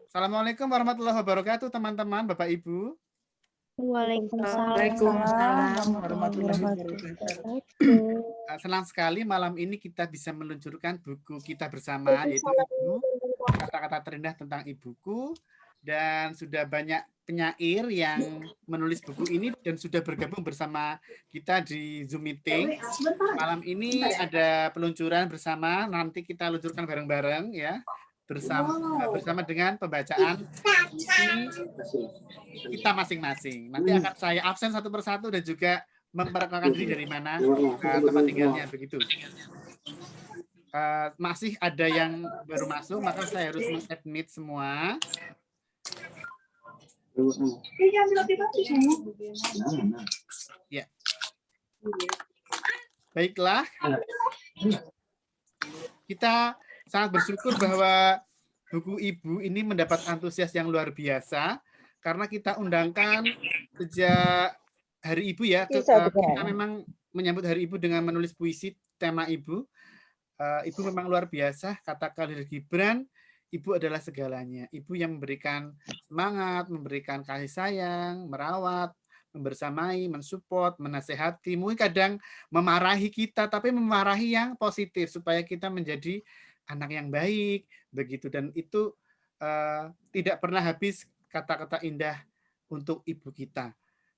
Assalamualaikum warahmatullahi wabarakatuh, teman-teman, Bapak Ibu. Waalaikumsalam warahmatullahi wabarakatuh. Senang sekali malam ini kita bisa meluncurkan buku kita bersama, yaitu Ibu, kata-kata terindah tentang ibuku. Dan sudah banyak penyair yang menulis buku ini dan sudah bergabung bersama kita di Zoom meeting. Malam ini ada peluncuran bersama, nanti kita luncurkan bareng-bareng ya, bersama dengan pembacaan puisi kita masing-masing. Nanti akan saya absen satu persatu dan juga memperkenalkan diri dari mana tempat tinggalnya begitu. Masih ada yang baru masuk, maka saya harus meng-admit semua. Ya. Baiklah. Kita sangat bersyukur bahwa buku Ibu ini mendapat antusias yang luar biasa karena kita undangkan sejak Hari Ibu ya. Kita memang menyambut Hari Ibu dengan menulis puisi tema Ibu. Ibu memang luar biasa, kata Khalil Gibran, Ibu adalah segalanya. Ibu yang memberikan semangat, memberikan kasih sayang, merawat, membersamai, mensupport, menasehati, mungkin kadang memarahi kita, tapi memarahi yang positif supaya kita menjadi anak yang baik, begitu. Dan itu tidak pernah habis kata-kata indah untuk ibu kita.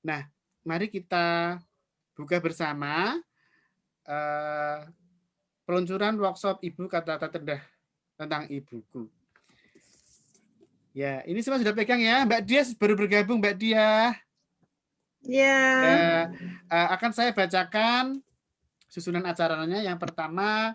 Nah, mari kita buka bersama peluncuran workshop Ibu kata-kata terindah tentang ibuku. Ya, ini semua sudah pegang ya. Mbak Dia baru bergabung, Mbak Dia. Ya. Akan saya bacakan susunan acaranya. Yang pertama,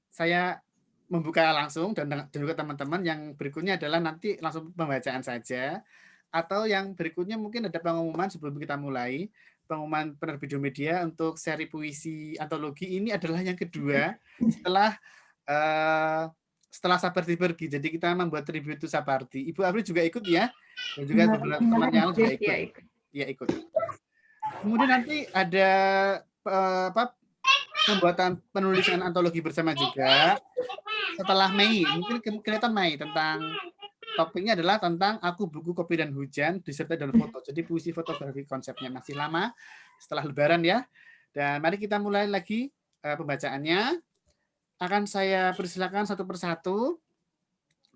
saya membuka langsung dan juga teman-teman. Yang berikutnya adalah nanti langsung pembacaan saja. Atau yang berikutnya mungkin ada pengumuman sebelum kita mulai. Pengumuman penerbit Media untuk seri puisi antologi ini adalah yang kedua setelah Sapardi pergi. Jadi kita membuat tribute to Sapardi. Ibu April juga ikut ya. Dan juga beberapa temannya juga ikut. Ya, ikut. Kemudian nanti ada pembuatan penulisan antologi bersama juga. Setelah Mei, mungkin kelihatan Mei, tentang topiknya adalah tentang Aku Buku Kopi dan Hujan disertai dengan foto. Jadi puisi fotografi konsepnya masih lama setelah Lebaran ya. Dan mari kita mulai lagi pembacaannya. Akan saya persilakan satu persatu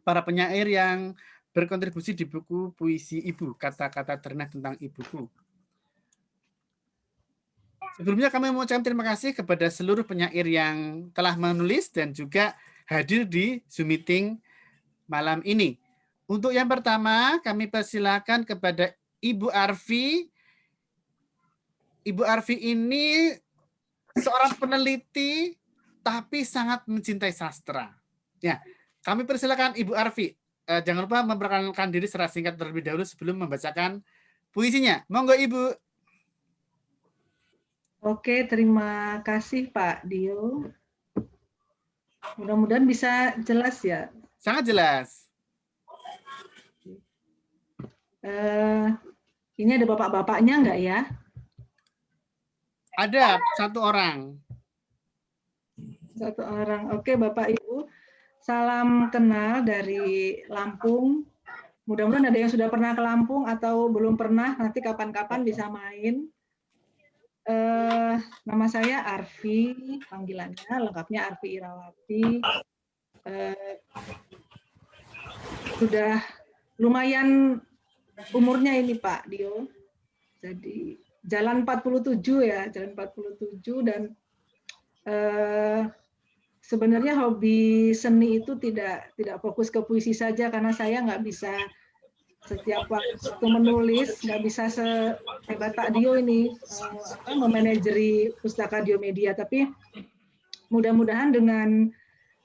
para penyair yang berkontribusi di buku puisi Ibu, kata-kata terindah tentang ibuku. Sebelumnya kami mengucapkan terima kasih kepada seluruh penyair yang telah menulis dan juga hadir di Zoom meeting malam ini. Untuk yang pertama, kami persilakan kepada Ibu Arfi. Ibu Arfi ini seorang peneliti tapi sangat mencintai sastra. Ya, kami persilakan Ibu Arfi. Jangan lupa memperkenalkan diri secara singkat terlebih dahulu sebelum membacakan puisinya. Monggo Ibu. Oke, terima kasih Pak Dio. Mudah-mudahan bisa jelas ya. Sangat jelas. Ini ada bapak-bapaknya enggak ya? Ada satu orang. Satu orang. Oke, Bapak Ibu. Salam kenal dari Lampung. Mudah-mudahan ada yang sudah pernah ke Lampung atau belum pernah, nanti kapan-kapan bisa main. Nama saya Arfi, panggilannya lengkapnya Arfi Irawati. Sudah lumayan umurnya ini Pak Dio. Jadi jalan 47 ya, jalan 47 dan sebenarnya hobi seni itu tidak fokus ke puisi saja karena saya nggak bisa setiap waktu menulis, nggak bisa sehebat Pak Dio ini memanajeri Pustaka Dio Media. Tapi mudah-mudahan dengan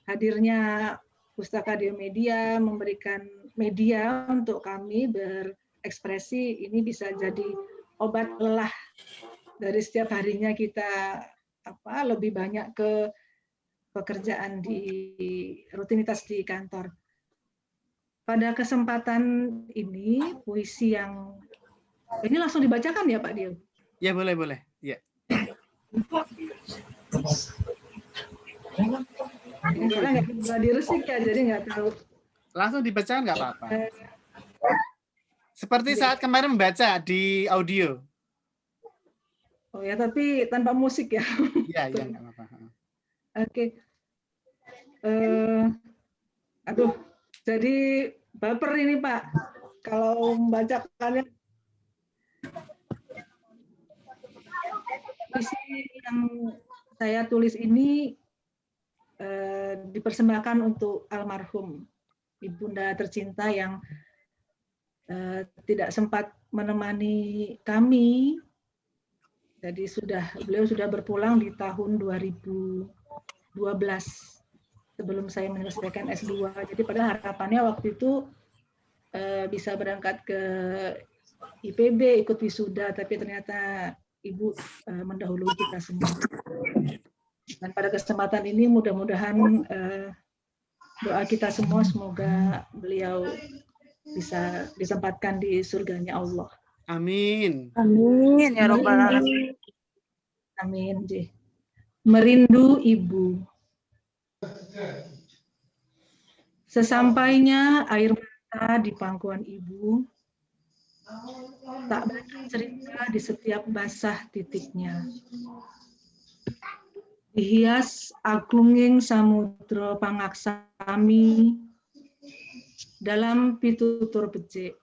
hadirnya Pustaka Dio Media memberikan media untuk kami berekspresi, ini bisa jadi obat lelah dari setiap harinya kita lebih banyak ke pekerjaan di rutinitas di kantor. Pada kesempatan ini puisi yang ini langsung dibacakan ya Pak Dio? Ya boleh. Ya. Karena nggak bisa diresik ya, jadi nggak tahu. Langsung dibacakan nggak apa-apa. Eh, Seperti saat kemarin membaca di audio. Oh ya, tapi tanpa musik ya. Iya, iya nggak apa-apa. Oke. Aduh, jadi baper ini Pak. Kalau membacakannya puisi yang saya tulis ini dipersembahkan untuk almarhum ibunda tercinta yang tidak sempat menemani kami. Jadi beliau sudah berpulang di tahun 2012 sebelum saya menyelesaikan S2. Jadi pada harapannya waktu itu bisa berangkat ke IPB ikut wisuda, tapi ternyata Ibu mendahului kita semua. Dan pada kesempatan ini mudah-mudahan doa kita semua semoga beliau bisa ditempatkan di surganya Allah. Amin. Amin ya robbal alamin. Amin. Merindu Ibu. Sesampainya air mata di pangkuan Ibu, tak banyak cerita di setiap basah titiknya. Dihias agunging samudra pangaksami dalam pitutur becik.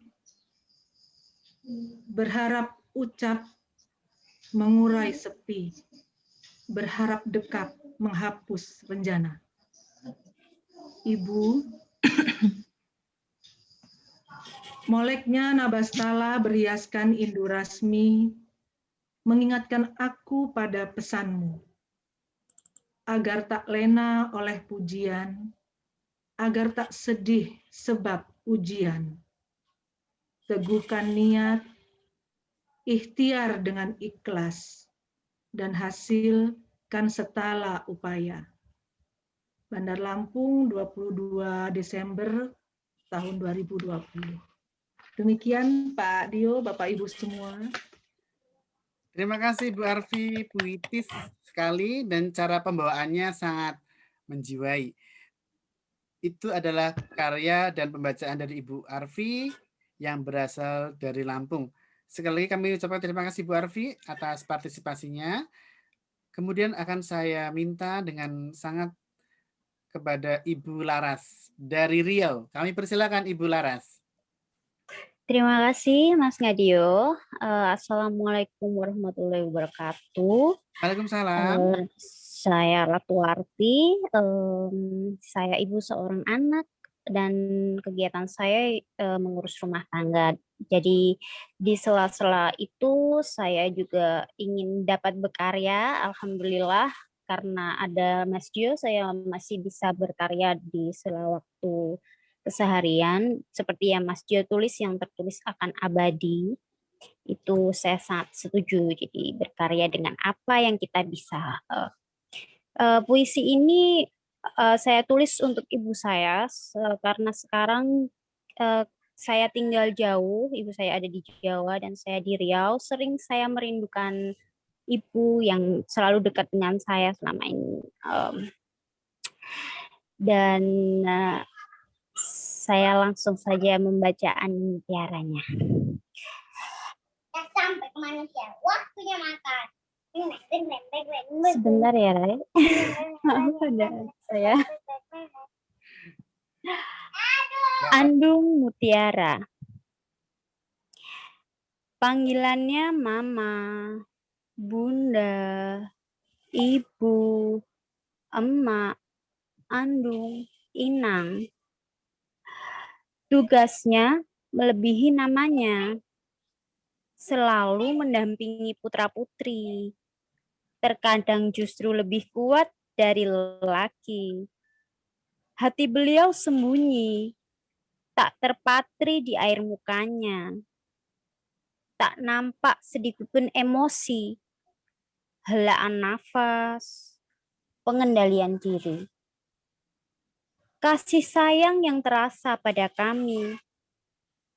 Berharap ucap mengurai sepi, berharap dekat menghapus rencana. Ibu, moleknya nabastala berhiaskan indurasmi, mengingatkan aku pada pesanmu, agar tak lena oleh pujian, agar tak sedih sebab ujian. Teguhkan niat, ikhtiar dengan ikhlas, dan hasil kan setala upaya. Bandar Lampung, 22 Desember tahun 2020. Demikian Pak Dio, Bapak Ibu semua. Terima kasih Bu Arfi, puitis sekali dan cara pembawaannya sangat menjiwai. Itu adalah karya dan pembacaan dari Ibu Arfi yang berasal dari Lampung. Sekali lagi kami ucapkan terima kasih Bu Arfi atas partisipasinya. Kemudian akan saya minta dengan sangat kepada Ibu Laras dari Riau. Kami persilakan Ibu Laras. Terima kasih Mas Ngadio. Assalamualaikum warahmatullahi wabarakatuh. Waalaikumsalam. Saya Ratuarti, saya ibu seorang anak dan kegiatan saya mengurus rumah tangga. Jadi di sela-sela itu saya juga ingin dapat berkarya. Alhamdulillah karena ada Mas Dio saya masih bisa berkarya di sela waktu keseharian. Seperti yang Mas Dio tulis yang tertulis akan abadi. Itu saya sangat setuju. Jadi berkarya dengan apa yang kita bisa. Puisi ini saya tulis untuk ibu saya karena sekarang saya tinggal jauh, ibu saya ada di Jawa dan saya di Riau. Sering saya merindukan ibu yang selalu dekat dengan saya selama ini. Dan saya langsung saja membacaan mutiaranya. Sampai ke manusia, waktunya makan. Sebentar ya, Ray. Ada saya. Andung Mutiara. Panggilannya Mama, Bunda, Ibu, Emak, Andung, Inang. Tugasnya melebihi namanya. Selalu mendampingi putra-putri. Terkadang justru lebih kuat dari lelaki. Hati beliau sembunyi, tak terpatri di air mukanya. Tak nampak sedikitpun emosi, helaan nafas, pengendalian diri. Kasih sayang yang terasa pada kami,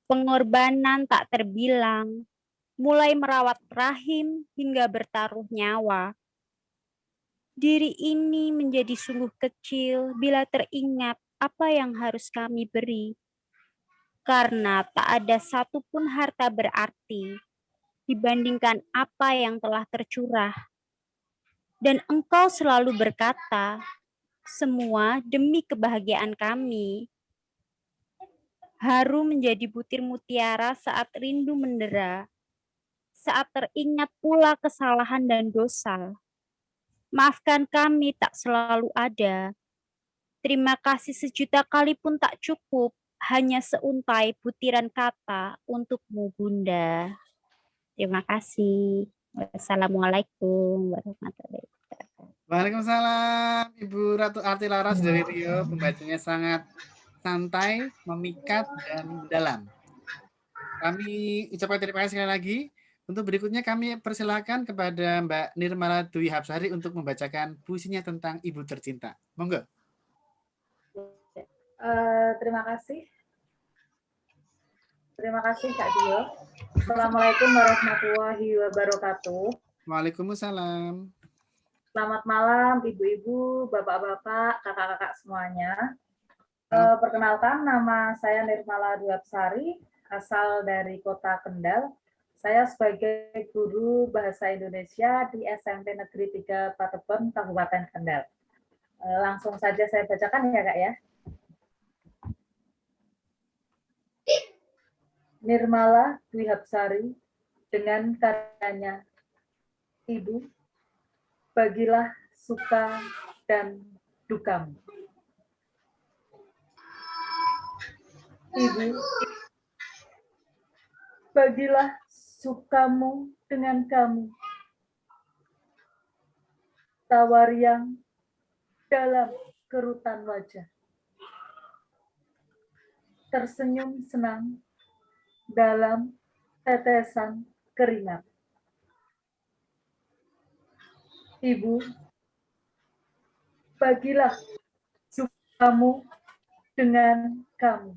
pengorbanan tak terbilang, mulai merawat rahim hingga bertaruh nyawa. Diri ini menjadi sungguh kecil bila teringat apa yang harus kami beri. Karena tak ada satupun harta berarti dibandingkan apa yang telah tercurah. Dan Engkau selalu berkata, semua demi kebahagiaan kami. Haru menjadi butir mutiara saat rindu mendera, saat teringat pula kesalahan dan dosa. Maafkan kami tak selalu ada. Terima kasih sejuta kali pun tak cukup, hanya seuntai butiran kata untukmu, Bunda. Terima kasih. Wassalamualaikum warahmatullahi wabarakatuh. Waalaikumsalam, Ibu Ratu Arti Laras dari Rio. Pembacanya sangat santai, memikat, dan mendalam. Kami ucapkan terima kasih sekali lagi. Untuk berikutnya kami persilakan kepada Mbak Nirmala Dwi Hapsari untuk membacakan puisinya tentang Ibu Tercinta. Monggo. Terima kasih. Terima kasih Kak Dio. Assalamualaikum warahmatullahi wabarakatuh. Waalaikumsalam. Selamat malam ibu-ibu, bapak-bapak, kakak-kakak semuanya. Perkenalkan, nama saya Nirmala Dwi Hapsari, asal dari Kota Kendal. Saya sebagai guru Bahasa Indonesia di SMP Negeri 3 Patebon, Kabupaten Kendal. Langsung saja saya bacakan ya Kak ya. Nirmala Dwi Hapsari dengan karyanya Ibu, bagilah suka dan dukamu. Ibu, bagilah sukamu dengan kamu. Tawariang dalam kerutan wajah. Tersenyum senang dalam tetesan keringat. Ibu, bagilah sukamu dengan kamu.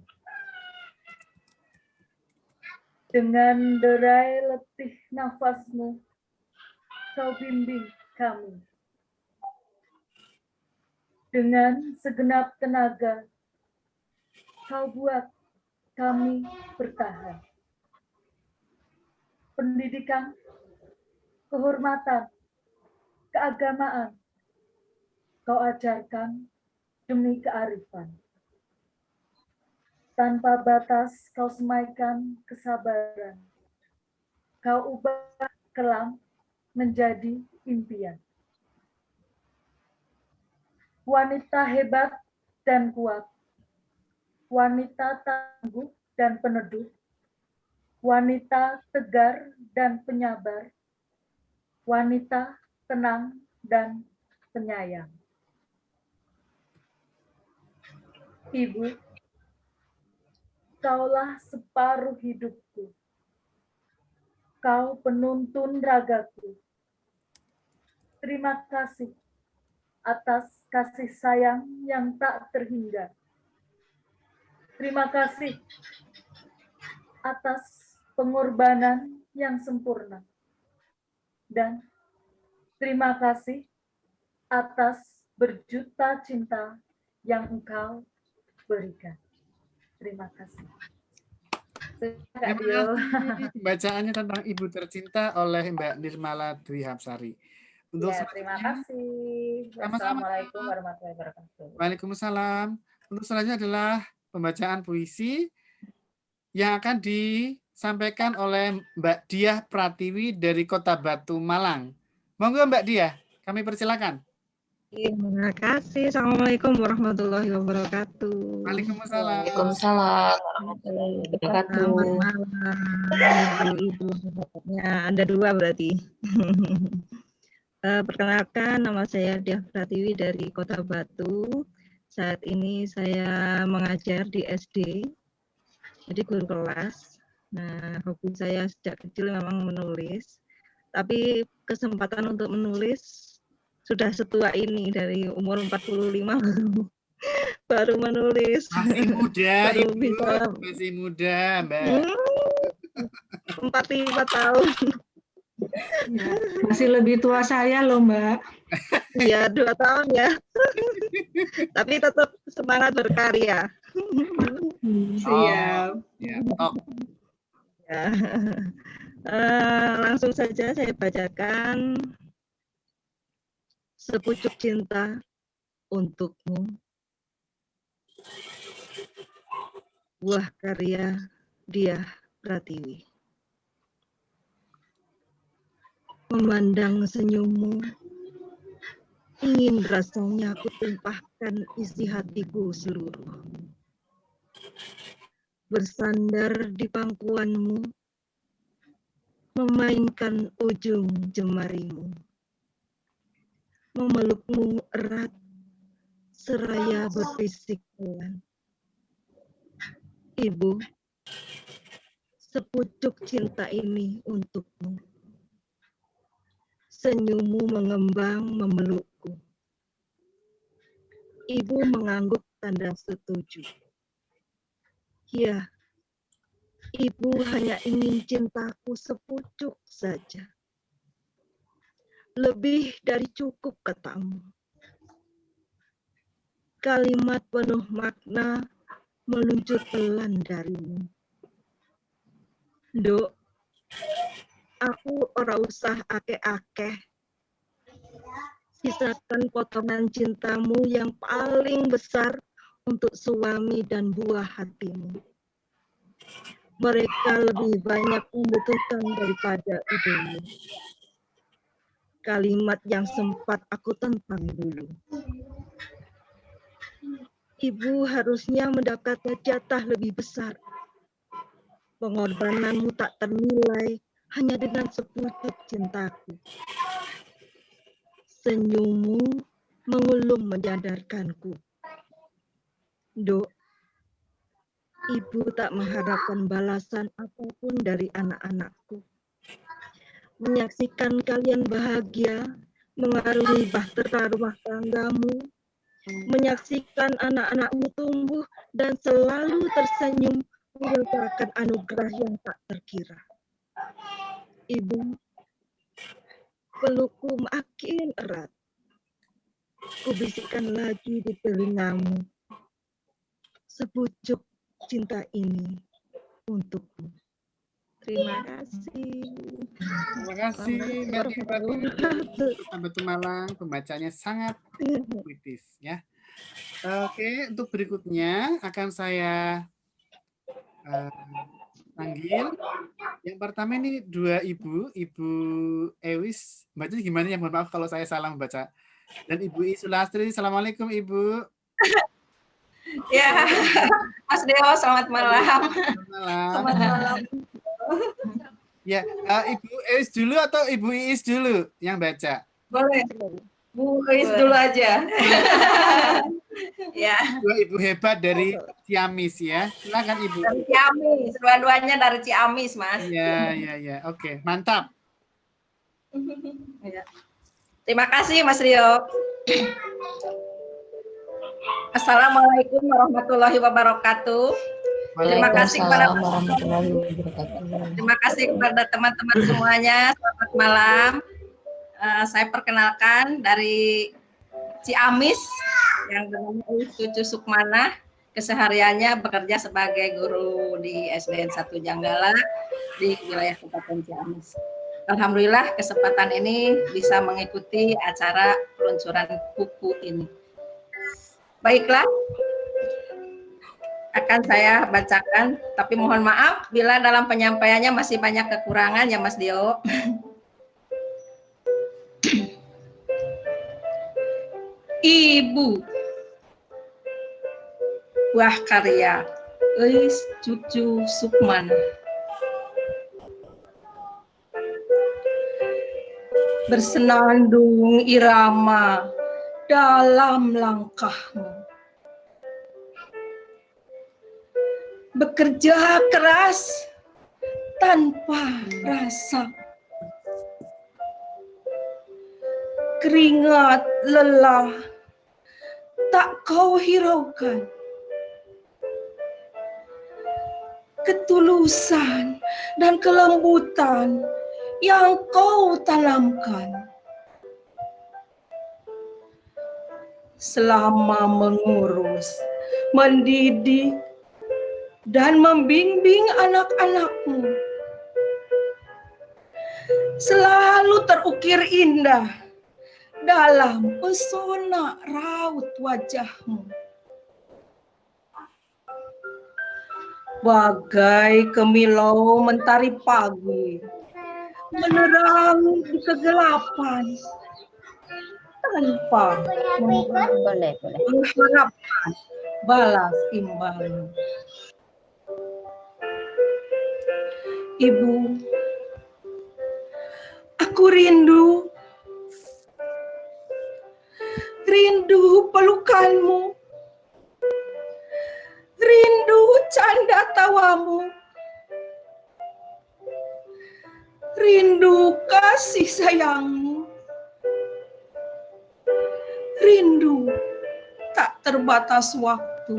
Dengan derai letih nafasmu, kau bimbing kami. Dengan segenap tenaga, kau buat kami bertahan. Pendidikan, kehormatan, keagamaan, kau ajarkan demi kearifan. Tanpa batas kau semaikan kesabaran. Kau ubah kelam menjadi impian. Wanita hebat dan kuat. Wanita tangguh dan peneduh. Wanita tegar dan penyabar. Wanita tenang dan penyayang. Ibu, kaulah separuh hidupku. Kau penuntun ragaku. Terima kasih atas kasih sayang yang tak terhingga. Terima kasih atas pengorbanan yang sempurna. Dan terima kasih atas berjuta cinta yang Engkau berikan. Terima kasih. Terima kasih pembacaannya tentang Ibu Tercinta oleh Mbak Nirmala Dwi Hapsari. Untuk Ya, terima kasih. Wassalamualaikum warahmatullahi wabarakatuh. Waalaikumsalam. Untuk selanjutnya adalah pembacaan puisi yang akan disampaikan oleh Mbak Diah Pratiwi dari Kota Batu, Malang. Monggo Mbak Diah, kami persilakan. Terima kasih. Assalamualaikum warahmatullahi wabarakatuh. Waalaikumsalam. Waalaikumsalam warahmatullahi wabarakatuh. Selamat malam, Ibu. Ada dua berarti. Perkenalkan, nama saya Diah Pratiwi dari Kota Batu. Saat ini saya mengajar di SD, jadi guru kelas. Nah, hobi saya sejak kecil memang menulis, tapi kesempatan untuk menulis sudah setua ini, dari umur 45 baru menulis. Masih muda, baru Ibu. Bisa, masih muda, Mbak. 45 tahun. Ya, masih lebih tua saya loh, Mbak. Iya, 2 tahun ya. Tapi tetap semangat berkarya. Siap. Ya, top. Ya. Langsung saja saya bacakan Sepucuk Cinta Untukmu. Buah karya Diah Pratiwi. Memandang senyummu, ingin rasanya aku tumpahkan isi hatiku seluruh. Bersandar di pangkuanmu, memainkan ujung jemarimu. Memelukmu erat, seraya berbisik pelan. Ibu, sepucuk cinta ini untukmu. Senyummu mengembang memelukku. Ibu mengangguk tanda setuju. Ya, ibu hanya ingin cintaku sepucuk saja. Lebih dari cukup katamu. Kalimat penuh makna meluncur pelan darimu. Dok, aku ora usah akeh-akeh. Sisakan potongan cintamu yang paling besar untuk suami dan buah hatimu. Mereka lebih banyak membutuhkan daripada ibumu. Kalimat yang sempat aku tentang dulu. Ibu harusnya mendapat jatah lebih besar. Pengorbananmu tak ternilai hanya dengan sepucuk cintaku. Senyummu mengulum menyadarkanku. Dok, ibu tak mengharapkan balasan apapun dari anak-anakku. Menyaksikan kalian bahagia, mengarungi bahtera rumah tanggamu, menyaksikan anak-anakmu tumbuh dan selalu tersenyum merupakan anugerah yang tak terkira. Ibu, pelukku makin erat. Kubisikkan lagi di telingamu. Sepucuk cinta ini untukmu. Terima kasih. Terima kasih Mbak Diah Pratiwi. Batu Malang, pembacanya sangat puitis ya. Oke, untuk berikutnya akan saya panggil. Yang pertama ini 2 ibu, Ibu Ewis. Bacanya gimana ya? Mohon maaf kalau saya salah membaca. Dan Ibu Isulastri. Assalamualaikum Ibu. Ya, Mas Deo, selamat malam. Selamat malam. Ya, Ibu Ewis dulu atau Ibu Iis dulu yang baca? Boleh. Bu Iis dulu aja. Ya. 2 ibu hebat dari Ciamis ya. Silakan Ibu. Dari Ciamis, dua-duanya dari Ciamis, Mas. Ya. Oke, mantap. Ya. Terima kasih, Mas Rio. Assalamualaikum warahmatullahi wabarakatuh. Terima kasih kepada teman-teman semuanya. Selamat malam. Saya perkenalkan dari Ciamis yang bernama Cucu Sukmana. Kesehariannya bekerja sebagai guru di SDN 1 Janggala di wilayah Kabupaten Ciamis. Alhamdulillah kesempatan ini bisa mengikuti acara peluncuran buku ini. Baiklah, akan saya bacakan, tapi mohon maaf bila dalam penyampaiannya masih banyak kekurangan ya Mas Dio. Ibu, buah karya Eis Cucu Sukmana. Bersenandung irama dalam langkahmu. Bekerja keras tanpa rasa. Keringat lelah tak kau hiraukan. Ketulusan dan kelembutan yang kau tanamkan selama mengurus, mendidik, dan membimbing anak-anakmu selalu terukir indah dalam pesona raut wajahmu. Bagai kemilau mentari pagi, menerang di kegelapan, tanpa mengharapkan balas imbal. Ibu, aku rindu pelukanmu, rindu canda tawamu, rindu kasih sayangmu, rindu tak terbatas waktu.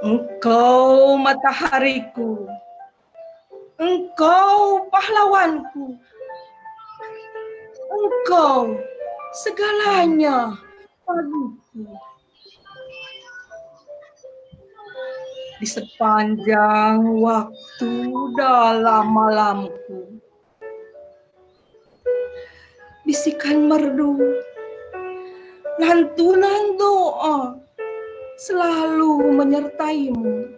Engkau matahariku, engkau pahlawanku, engkau segalanya bagiku. Di sepanjang waktu dalam malamku, bisikan merdu, lantunan doa selalu menyertaimu.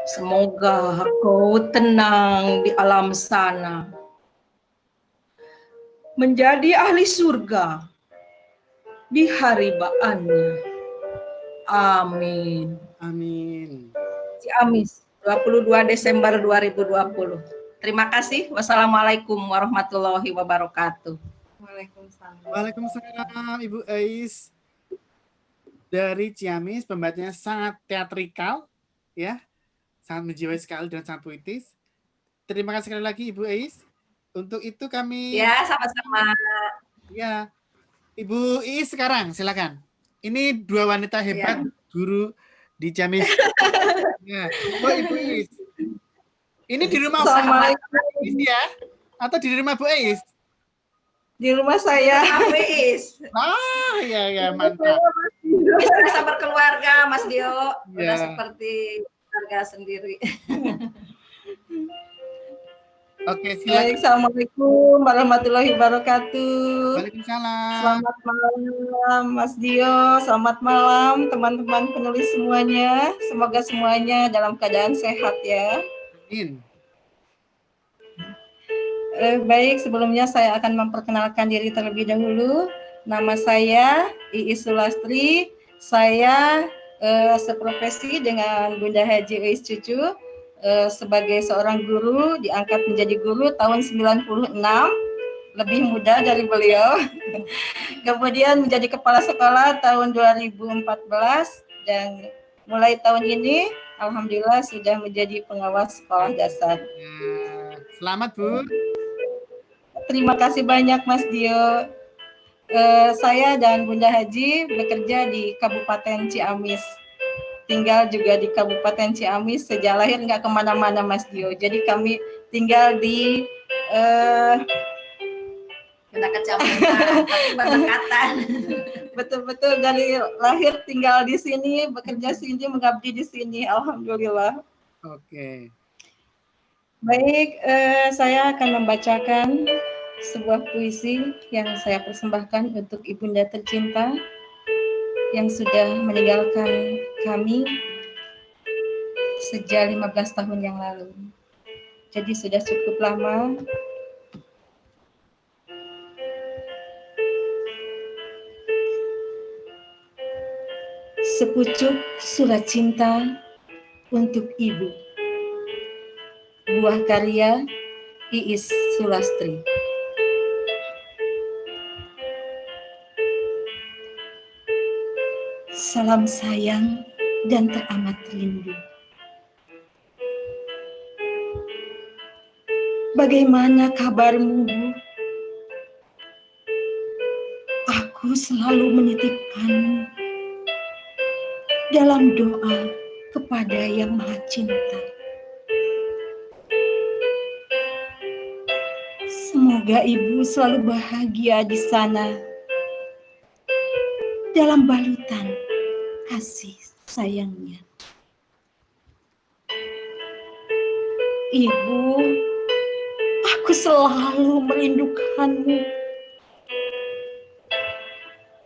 Semoga kau tenang di alam sana, menjadi ahli surga di hari baannya. Amin. Amin. Ciamis, 22 Desember 2020. Terima kasih. Wassalamualaikum warahmatullahi wabarakatuh. Waalaikumsalam Ibu Ais. Dari Ciamis, pembacaannya sangat teatrikal, ya, sangat menjiwai sekali dan sangat puitis. Terima kasih sekali lagi Ibu Ais. Untuk itu kami. Ya, sama-sama. Ya, Ibu Ais sekarang silakan. Ini dua wanita hebat, ya. Guru di Ciamis. Ya, Ibu Ais. Ini di rumah sama Ais ya? Atau di rumah Bu Ais? Di rumah saya. Bu Ais. Ya, mantap. Bisa berkeluarga, Mas Dio. Ya. Udah seperti keluarga sendiri. Oke, silakan. Baik, Assalamualaikum warahmatullahi wabarakatuh. Waalaikumsalam. Selamat malam, Mas Dio. Selamat malam, teman-teman penulis semuanya. Semoga semuanya dalam keadaan sehat ya. Amin. Baik, sebelumnya saya akan memperkenalkan diri terlebih dahulu. Nama saya Iis Sulastri. Saya seprofesi dengan Bunda Haji Ais Cucu. Sebagai seorang guru, diangkat menjadi guru tahun 96, lebih muda dari beliau. Kemudian menjadi kepala sekolah tahun 2014 dan mulai tahun ini alhamdulillah sudah menjadi pengawas sekolah dasar. Selamat Bu. Terima kasih banyak Mas Dio. Saya dan Bunda Haji bekerja di Kabupaten Ciamis. Tinggal juga di Kabupaten Ciamis, sejak lahir nggak kemana-mana Mas Dio. Jadi kami tinggal di kecamatan, berdekatan. Betul-betul dari lahir tinggal di sini, bekerja sini, mengabdi di sini. Alhamdulillah. Oke. Baik, saya akan membacakan sebuah puisi yang saya persembahkan untuk Ibunda tercinta yang sudah meninggalkan kami sejak 15 tahun yang lalu. Jadi sudah cukup lama. Sepucuk surat cinta untuk Ibu. Buah karya Iis Sulastri. Salam sayang dan teramat rindu. Bagaimana kabarmu, Bu? Aku selalu menitipkanmu dalam doa kepada Yang Maha Cinta. Semoga Ibu selalu bahagia di sana dalam balutan kasih sayangnya. Ibu, aku selalu merindukanmu.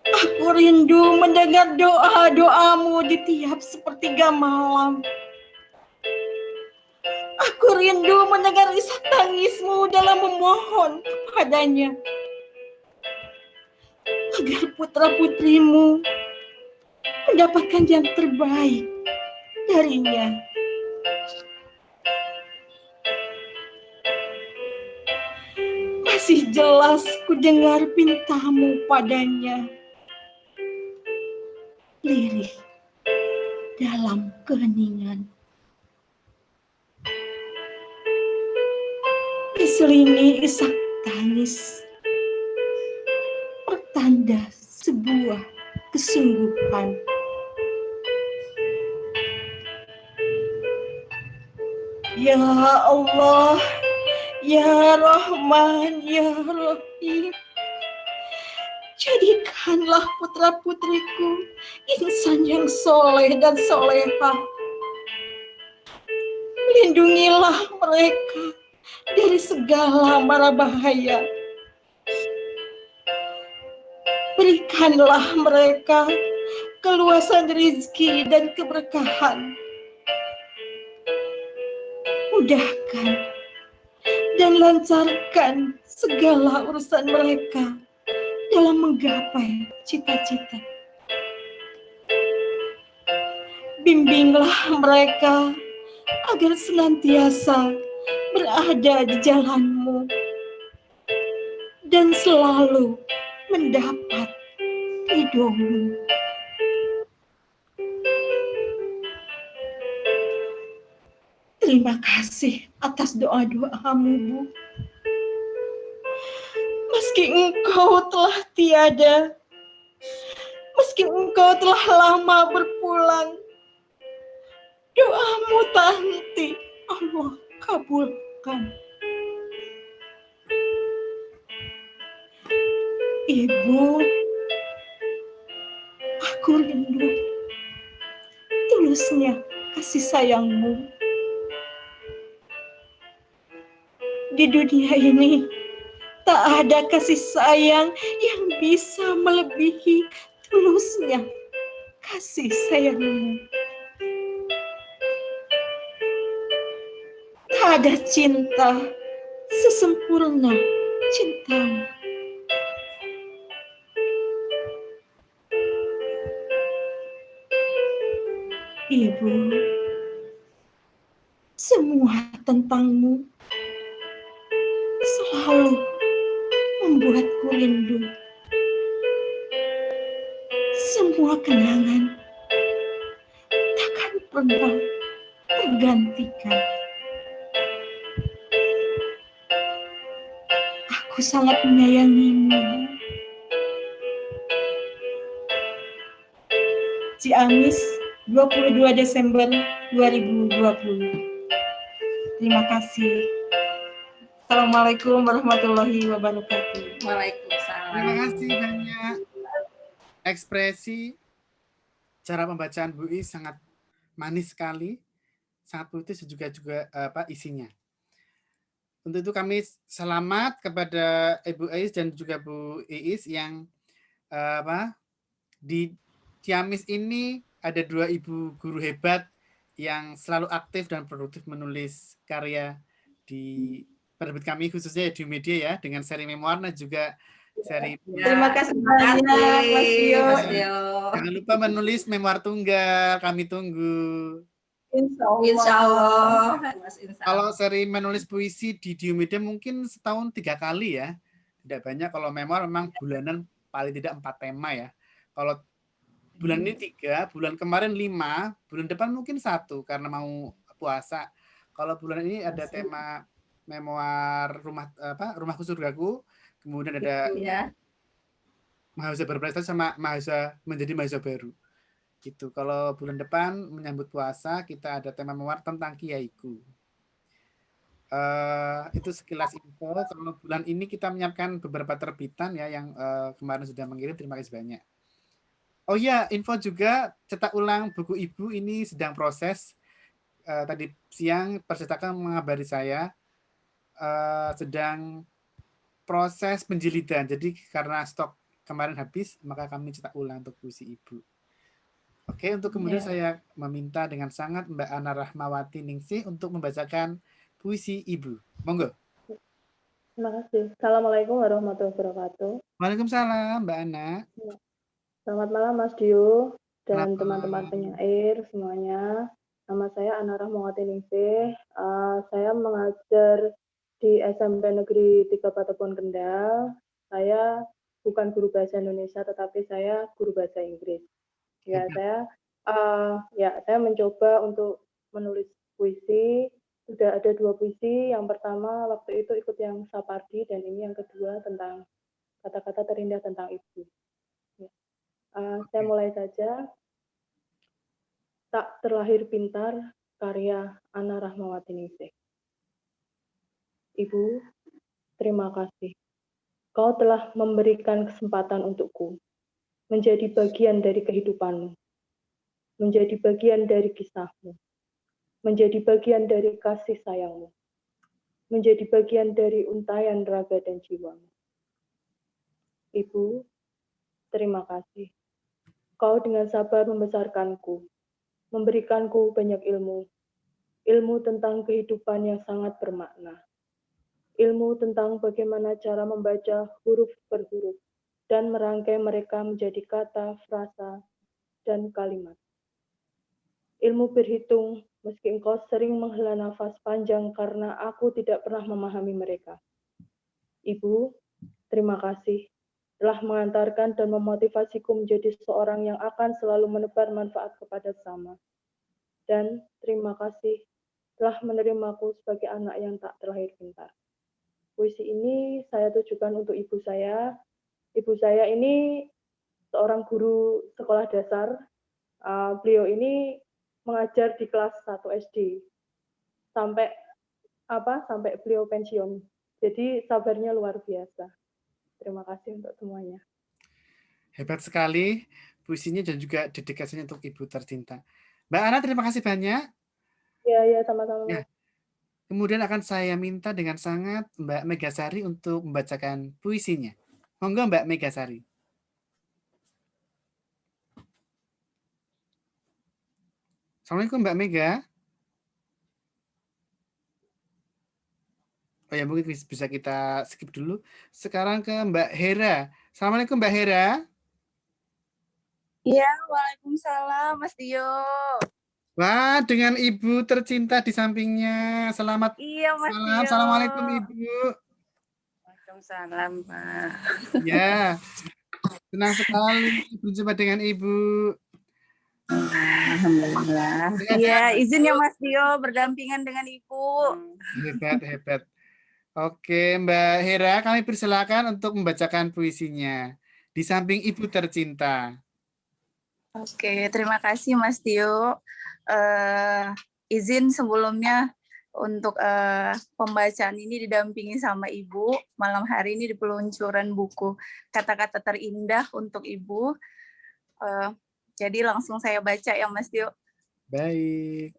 Aku rindu mendengar doa-doamu di tiap sepertiga malam. Aku rindu mendengar isak tangismu dalam memohon kepadanya, agar putra-putrimu mendapatkan yang terbaik darinya. Masih jelas ku dengar pintamu padanya, lirih dalam keheningan. Diselingi isak tangis, pertanda sebuah kesungguhan. Ya Allah, Ya Rahman, Ya Rahim, jadikanlah putra-putriku insan yang soleh dan solehah. Lindungilah mereka dari segala mara bahaya. Berikanlah mereka keluasan rezeki dan keberkahan. Mudahkan dan lancarkan segala urusan mereka dalam menggapai cita-cita. Bimbinglah mereka agar senantiasa berada di jalan-Mu dan selalu mendapat ridho-Mu. Terima kasih atas doa-doamu, Bu. Meski Engkau telah tiada, meski Engkau telah lama berpulang, doamu tak henti Allah kabulkan. Ibu, aku rindu tulusnya kasih sayangmu. Di dunia ini tak ada kasih sayang yang bisa melebihi tulusnya kasih sayangmu. Tak ada cinta sesempurna cintamu. Ibu, semua tentangmu selalu membuatku rindu. Semua kenangan takkan pernah tergantikan. Aku sangat menyayangimu. Ciamis, 22 Desember 2020. Terima kasih. Assalamualaikum warahmatullahi wabarakatuh. Waalaikumsalam. Terima kasih banyak. Ekspresi cara pembacaan Bu Is sangat manis sekali, sangat puitis juga isinya. Untuk itu kami selamat kepada Ibu Ais dan juga Bu Iis yang di Ciamis ini ada 2 ibu guru hebat yang selalu aktif dan produktif menulis karya di penerbit kami, khususnya di media ya, dengan seri memoir dan juga seri. Terima kasih banyak, Mas Tio. Jangan lupa menulis memoir tunggal, kami tunggu. Insya Allah. Kalau seri menulis puisi di Diomedia mungkin setahun 3 kali ya, tidak banyak. Kalau memoir memang bulanan paling tidak 4 tema ya. Kalau bulan ini 3, bulan kemarin 5, bulan depan mungkin 1 karena mau puasa. Kalau bulan ini ada tema memoir Rumahku Surgaku, kemudian ada Mahasiswa Berprestasi sama Menjadi Mahasiswa Baru. Gitu. Kalau bulan depan menyambut puasa, kita ada tema mewar tentang kiaiku. Itu sekilas info. Kalau bulan ini kita menyiapkan beberapa terbitan ya yang kemarin sudah mengirim. Terima kasih banyak. Oh iya, info juga cetak ulang buku Ibu ini sedang proses. Tadi siang percetakan mengabari saya sedang proses penjilidan. Jadi karena stok kemarin habis, maka kami cetak ulang untuk puisi Ibu. Oke, untuk kemudian saya meminta dengan sangat Mbak Ana Rahmawati Ningsih untuk membacakan puisi Ibu. Monggo. Terima kasih. Assalamualaikum warahmatullahi wabarakatuh. Waalaikumsalam, Mbak Ana. Selamat malam Mas Dio dan Selamat teman-teman malam. penyair semuanya. Nama saya Ana Rahmawati Ningsih. Saya mengajar di SMP Negeri 3 Patepon Kendal. Saya bukan guru bahasa Indonesia, tetapi saya guru bahasa Inggris. Ya, saya mencoba untuk menulis puisi. Sudah ada 2 puisi. Yang pertama waktu itu ikut yang Sapardi, dan ini yang kedua tentang kata-kata terindah tentang ibu. Ya. Saya mulai saja. Tak terlahir pintar, karya Ana Rahmawati Ningsih. Ibu, terima kasih. Kau telah memberikan kesempatan untukku menjadi bagian dari kehidupanmu, menjadi bagian dari kisahmu, menjadi bagian dari kasih sayangmu, menjadi bagian dari untayan raga dan jiwamu. Ibu, terima kasih. Kau dengan sabar membesarkanku, memberikanku banyak ilmu, ilmu tentang kehidupan yang sangat bermakna, ilmu tentang bagaimana cara membaca huruf per huruf dan merangkai mereka menjadi kata, frasa, dan kalimat. Ilmu berhitung, meski engkau sering menghela nafas panjang karena aku tidak pernah memahami mereka. Ibu, terima kasih telah mengantarkan dan memotivasiku menjadi seorang yang akan selalu menebar manfaat kepada sesama. Dan terima kasih telah menerimaku sebagai anak yang tak terlahir pintar. Puisi ini saya tujukan untuk ibu saya. Ibu saya ini seorang guru sekolah dasar. Beliau ini mengajar di kelas 1 SD sampai beliau pensiun. Jadi sabarnya luar biasa. Terima kasih untuk semuanya. Hebat sekali puisinya dan juga dedikasinya untuk ibu tercinta. Mbak Ana, terima kasih banyak. Ya, sama-sama. Ya. Kemudian akan saya minta dengan sangat Mbak Megasari untuk membacakan puisinya. Monggo Mbak Megasari. Assalamualaikum Mbak Mega. Oh ya, mungkin bisa kita skip dulu. Sekarang ke Mbak Hera. Assalamualaikum Mbak Hera. Iya, waalaikumsalam Mas Dio. Wah, dengan ibu tercinta di sampingnya. Selamat Iya, Mas malam. Dio. Assalamualaikum Ibu. Waalaikumsalam, Pak. Ya, senang sekali berjumpa dengan Ibu. Alhamdulillah. Iya, izin ya Mas Dio berdampingan dengan Ibu. Hebat. Oke, Mbak Hera, kami persilakan untuk membacakan puisinya. Di samping Ibu tercinta. Oke, terima kasih Mas Dio. Izin sebelumnya untuk pembacaan ini didampingi sama Ibu. Malam hari ini di peluncuran buku Kata-kata Terindah untuk Ibu. Jadi langsung saya baca ya Mas Dio. Baik.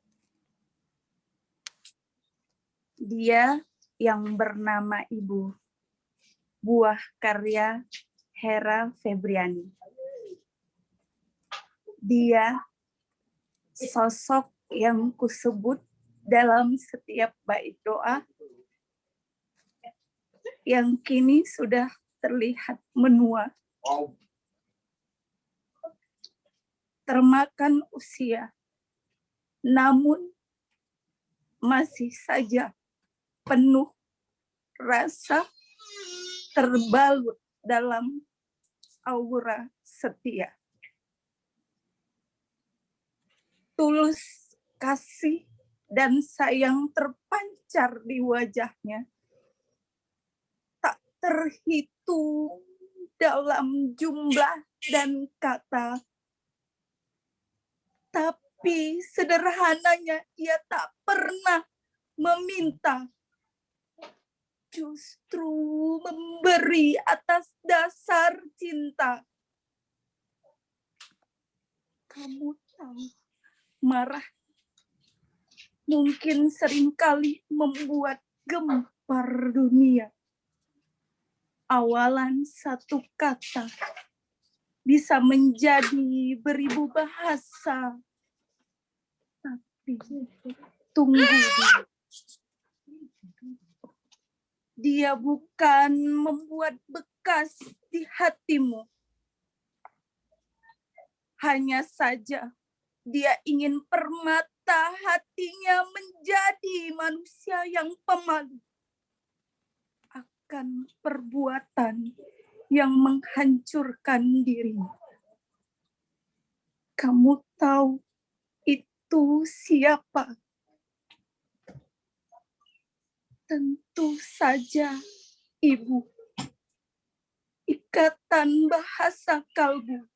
Dia yang bernama Ibu. Buah karya Hera Febriani. Dia sosok yang kusebut dalam setiap bait doa yang kini sudah terlihat menua. Termakan usia, namun masih saja penuh rasa terbalut dalam aura setia. Tulus kasih dan sayang terpancar di wajahnya. Tak terhitung dalam jumlah dan kata. Tapi sederhananya ia tak pernah meminta, justru memberi atas dasar cinta. Kamu tahu, marah mungkin seringkali membuat gempar dunia. Awalan satu kata bisa menjadi beribu bahasa. Tapi tunggu dulu. Dia bukan membuat bekas di hatimu. Hanya saja dia ingin permata hatinya menjadi manusia yang pemalu akan perbuatan yang menghancurkan dirinya. Kamu tahu itu siapa? Tentu saja ibu. Ikatan bahasa kalbu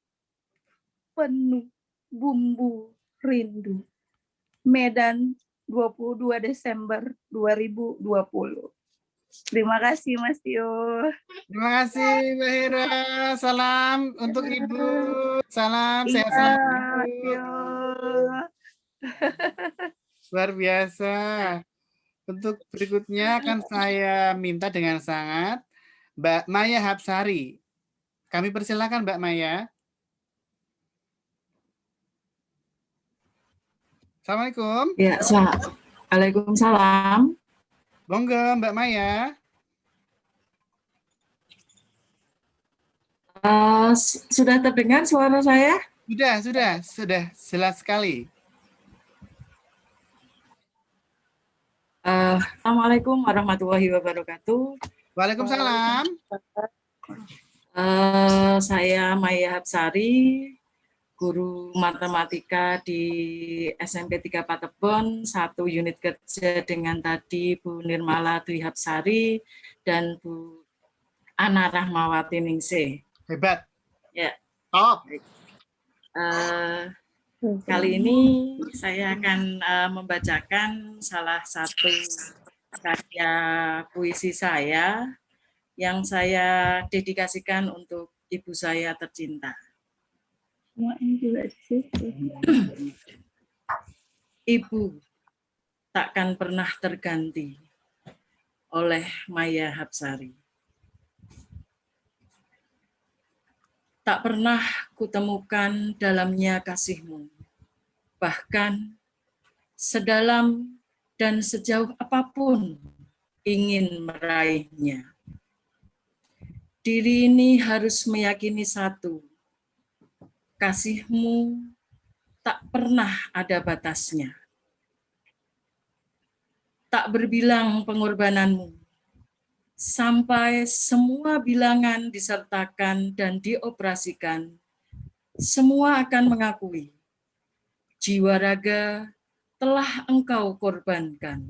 penuh bumbu rindu. Medan, 22 Desember 2020. Terima kasih Mas Tio. Terima kasih Mbak Hera. Salam untuk Ibu. Salam sehat selalu. Luar biasa. Untuk berikutnya akan saya minta dengan sangat Mbak Maya Hapsari. Kami persilakan Mbak Maya. Assalamualaikum. Ya, Waalaikumsalam. Monggo Mbak Maya. Sudah terdengar suara saya? Sudah jelas sekali. Assalamualaikum warahmatullahi wabarakatuh. Waalaikumsalam. Saya Maya Hapsari, guru matematika di SMP 3 Patebon, satu unit kerja dengan tadi Bu Nirmala Dwi Hapsari dan Bu Ana Rahmawati Ningsih. Hebat. Ya. Top. Kali ini saya akan membacakan salah satu karya puisi saya yang saya dedikasikan untuk ibu saya tercinta. Ibu takkan pernah terganti oleh Maya Hapsari. Tak pernah kutemukan dalamnya kasihmu, bahkan sedalam dan sejauh apapun ingin meraihnya. Diri ini harus meyakini satu, kasihmu tak pernah ada batasnya. Tak berbilang pengorbananmu, sampai semua bilangan disertakan dan dioperasikan, semua akan mengakui jiwa raga telah engkau korbankan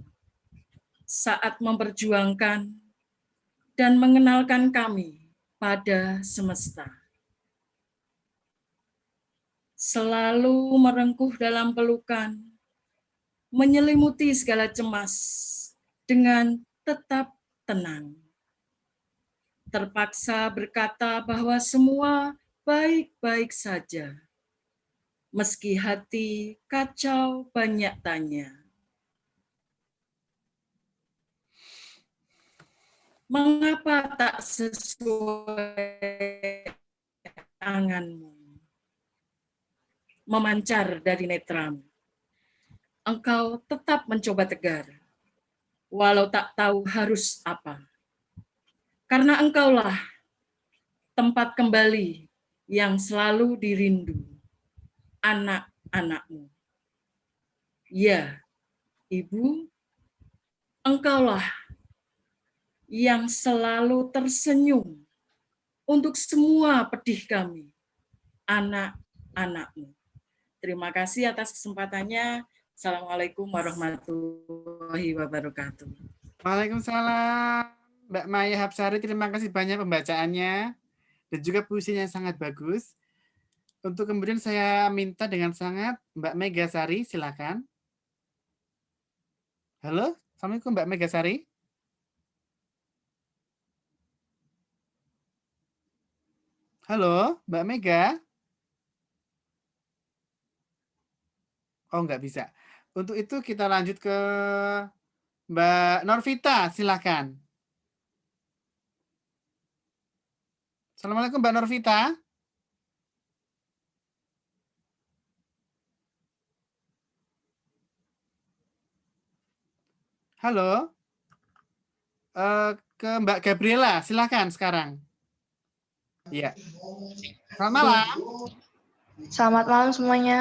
saat memperjuangkan dan mengenalkan kami pada semesta. Selalu merengkuh dalam pelukan, menyelimuti segala cemas dengan tetap tenang. Terpaksa berkata bahwa semua baik-baik saja, meski hati kacau banyak tanya. Mengapa tak sesuai anganmu memancar dari netramu? Engkau tetap mencoba tegar, walau tak tahu harus apa. Karena engkaulah tempat kembali yang selalu dirindu anak-anakmu. Ya, Ibu, engkaulah yang selalu tersenyum untuk semua pedih kami, anak-anakmu. Terima kasih atas kesempatannya. Assalamualaikum warahmatullahi wabarakatuh. Waalaikumsalam. Mbak Maya Hapsari, terima kasih banyak pembacaannya dan juga puisinya yang sangat bagus. Untuk kemudian saya minta dengan sangat Mbak Megasari, silakan. Halo, Assalamualaikum Mbak Megasari. Halo, Mbak Mega. Oh, nggak bisa. Untuk itu kita lanjut ke Mbak Norvita, silakan. Assalamualaikum Mbak Norvita. Halo. Ke Mbak Gabriela, silakan sekarang. Iya. Selamat malam. Selamat malam semuanya.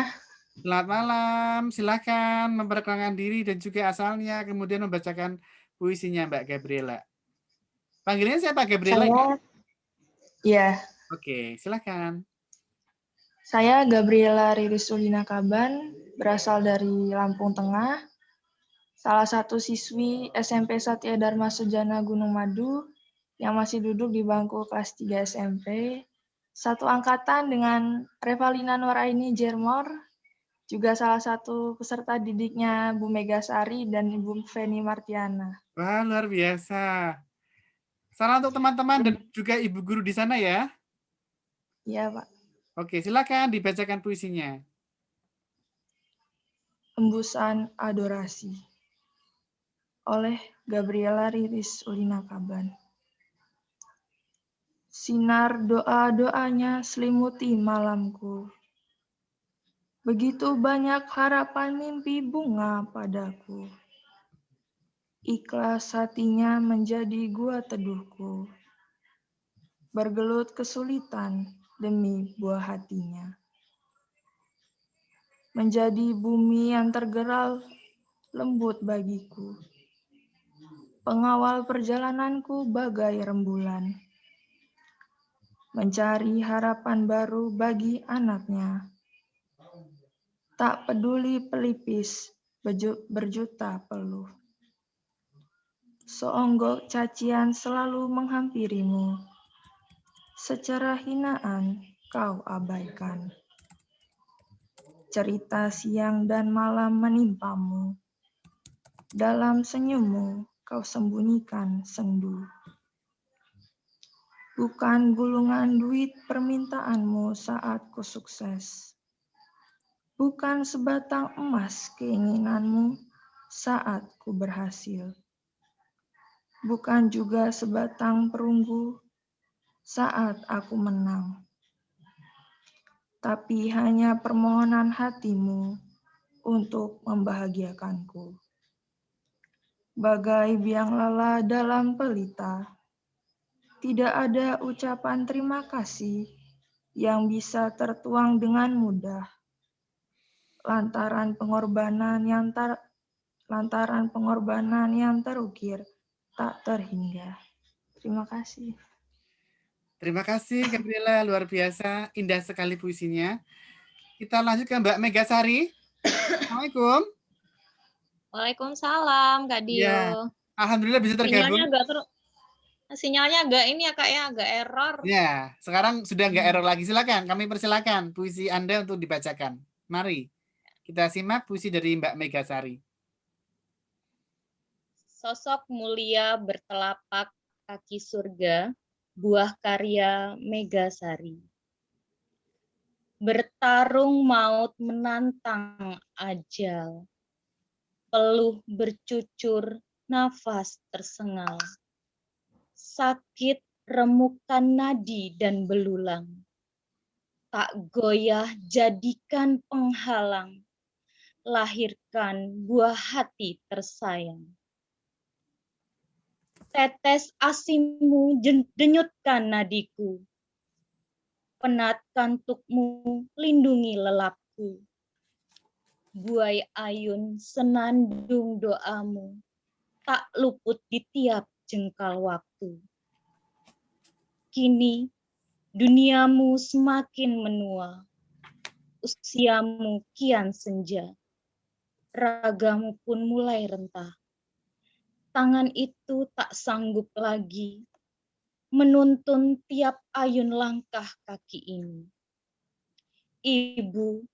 Selamat malam, silakan memperkenalkan diri dan juga asalnya, kemudian membacakan puisinya Mbak Gabriela. Panggilannya siapa, Gabriela? Ya, Oke, silakan. saya Gabriela Riris Ulina Kaban, berasal dari Lampung Tengah, salah satu siswi SMP Satya Dharma Sujana Gunung Madu yang masih duduk di bangku kelas 3 SMP, satu angkatan dengan Revalina Nuraini Jermor, juga salah satu peserta didiknya Bu Megasari dan Ibu Feni Martiana. Wah, luar biasa. Salam untuk teman-teman dan juga ibu guru di sana ya. Iya, Pak. Oke, silakan dibacakan puisinya. Embusan Adorasi oleh Gabriela Riris Ulina Kaban. Sinar doa-doanya selimuti malamku. Begitu banyak harapan mimpi bunga padaku. Ikhlas hatinya menjadi gua teduhku. Bergelut kesulitan demi buah hatinya. Menjadi bumi yang tergerak lembut bagiku. Pengawal perjalananku bagai rembulan. Mencari harapan baru bagi anaknya. Tak peduli pelipis berjuta peluh. Seonggok cacian selalu menghampirimu. Secara hinaan kau abaikan. Cerita siang dan malam menimpamu. Dalam senyummu kau sembunyikan sendu. Bukan gulungan duit permintaanmu saat ku sukses. Bukan sebatang emas keinginanmu saat ku berhasil. Bukan juga sebatang perunggu saat aku menang. Tapi hanya permohonan hatimu untuk membahagiakanku. Bagai biang lala dalam pelita, tidak ada ucapan terima kasih yang bisa tertuang dengan mudah. Lantaran pengorbanan yang terukir tak terhingga. Terima kasih. Terima kasih Gabriela, luar biasa, indah sekali puisinya. Kita lanjut ke Mbak Megasari. Assalamualaikum. Waalaikumsalam, Kak Dio. Ya, alhamdulillah bisa tergabung. Sinyalnya agak ini ya Kak ya, agak error. Ya, sekarang sudah nggak error lagi. Silakan, kami persilakan puisi Anda untuk dibacakan. Mari kita simak puisi dari Mbak Megasari. Sosok mulia bertelapak kaki surga, buah karya Megasari. Bertarung maut menantang ajal, peluh bercucur, nafas tersengal. Sakit remukan nadi dan belulang. Tak goyah jadikan penghalang, lahirkan buah hati tersayang. Tetes asimu denyutkan nadiku. Penat kantukmu lindungi lelapku. Buai ayun senandung doamu, tak luput di tiap jengkal waktu. Kini duniamu semakin menua, usiamu kian senja, ragamu pun mulai rentah. Tangan itu tak sanggup lagi menuntun tiap ayun langkah kaki ini. Ibu,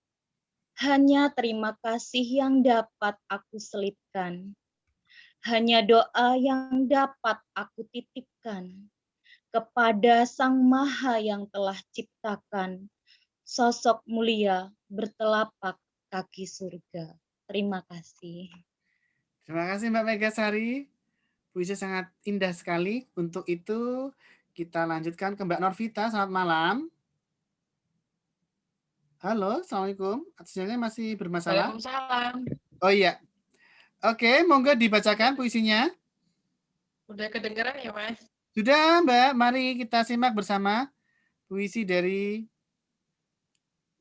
hanya terima kasih yang dapat aku selipkan. Hanya doa yang dapat aku titipkan kepada Sang Maha yang telah ciptakan sosok mulia bertelapak kaki surga. Terima kasih. Terima kasih Mbak Megasari. Puisi sangat indah sekali. Untuk itu kita lanjutkan ke Mbak Norvita. Selamat malam. Halo, Assalamualaikum. Sinyalnya masih bermasalah? Waalaikumsalam. Oh iya. Oke, monggo dibacakan puisinya. Udah kedengeran ya, Mas? Sudah, Mbak. Mari kita simak bersama puisi dari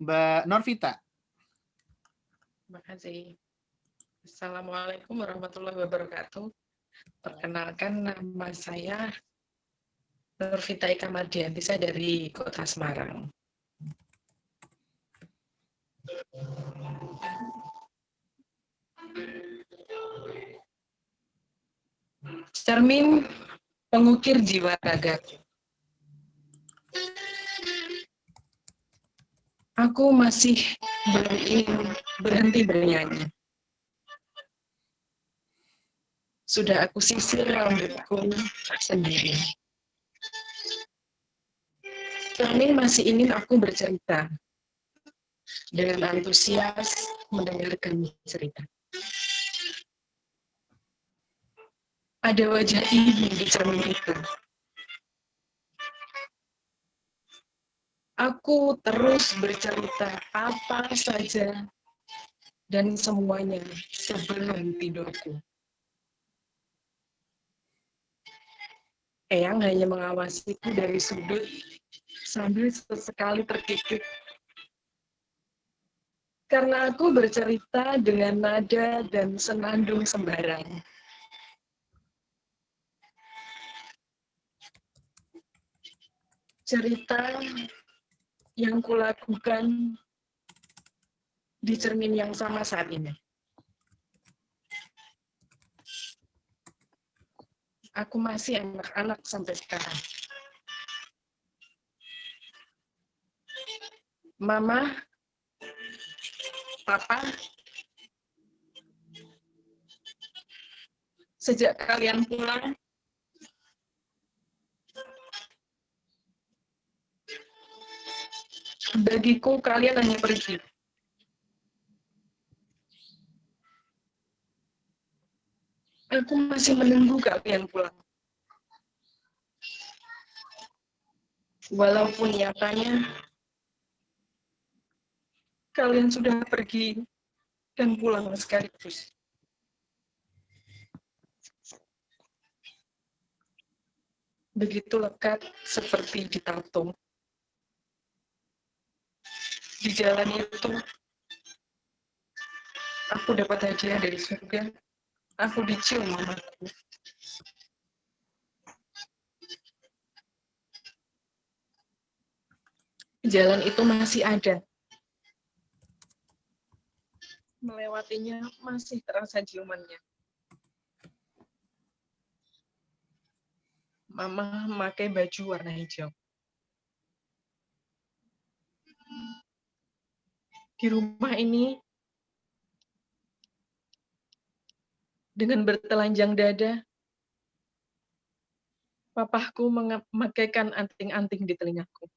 Mbak Norvita. Terima kasih. Assalamualaikum warahmatullahi wabarakatuh. Perkenalkan, nama saya Norvita Ika Mardianti, saya dari Kota Semarang. Cermin pengukir jiwa raga. Aku masih belum ingin berhenti bernyanyi. Sudah aku sisir rambutku sendiri. Cermin masih ingin aku bercerita. Dengan antusias mendengarkan cerita. Ada wajah ibu di cermin itu. Aku terus bercerita apa saja dan semuanya sebelum tidurku. Eyang hanya mengawasiku dari sudut sambil sesekali terkikik. Karena aku bercerita dengan nada dan senandung sembarang. Cerita yang kulakukan di cermin yang sama saat ini. Aku masih anak-anak sampai sekarang. Mama, Papa, sejak kalian pulang, bagiku kalian hanya pergi. Aku masih menunggu kalian pulang. Walaupun nyatanya kalian sudah pergi dan pulang sekaligus. Begitu lekat seperti ditato. Di jalan itu, aku dapat hadiah dari surga. Aku dicium mamaku. Jalan itu masih ada. Melewatinya masih terasa ciumannya. Mama memakai baju warna hijau. Di rumah ini, dengan bertelanjang dada, papaku memakaikan anting-anting di telingaku.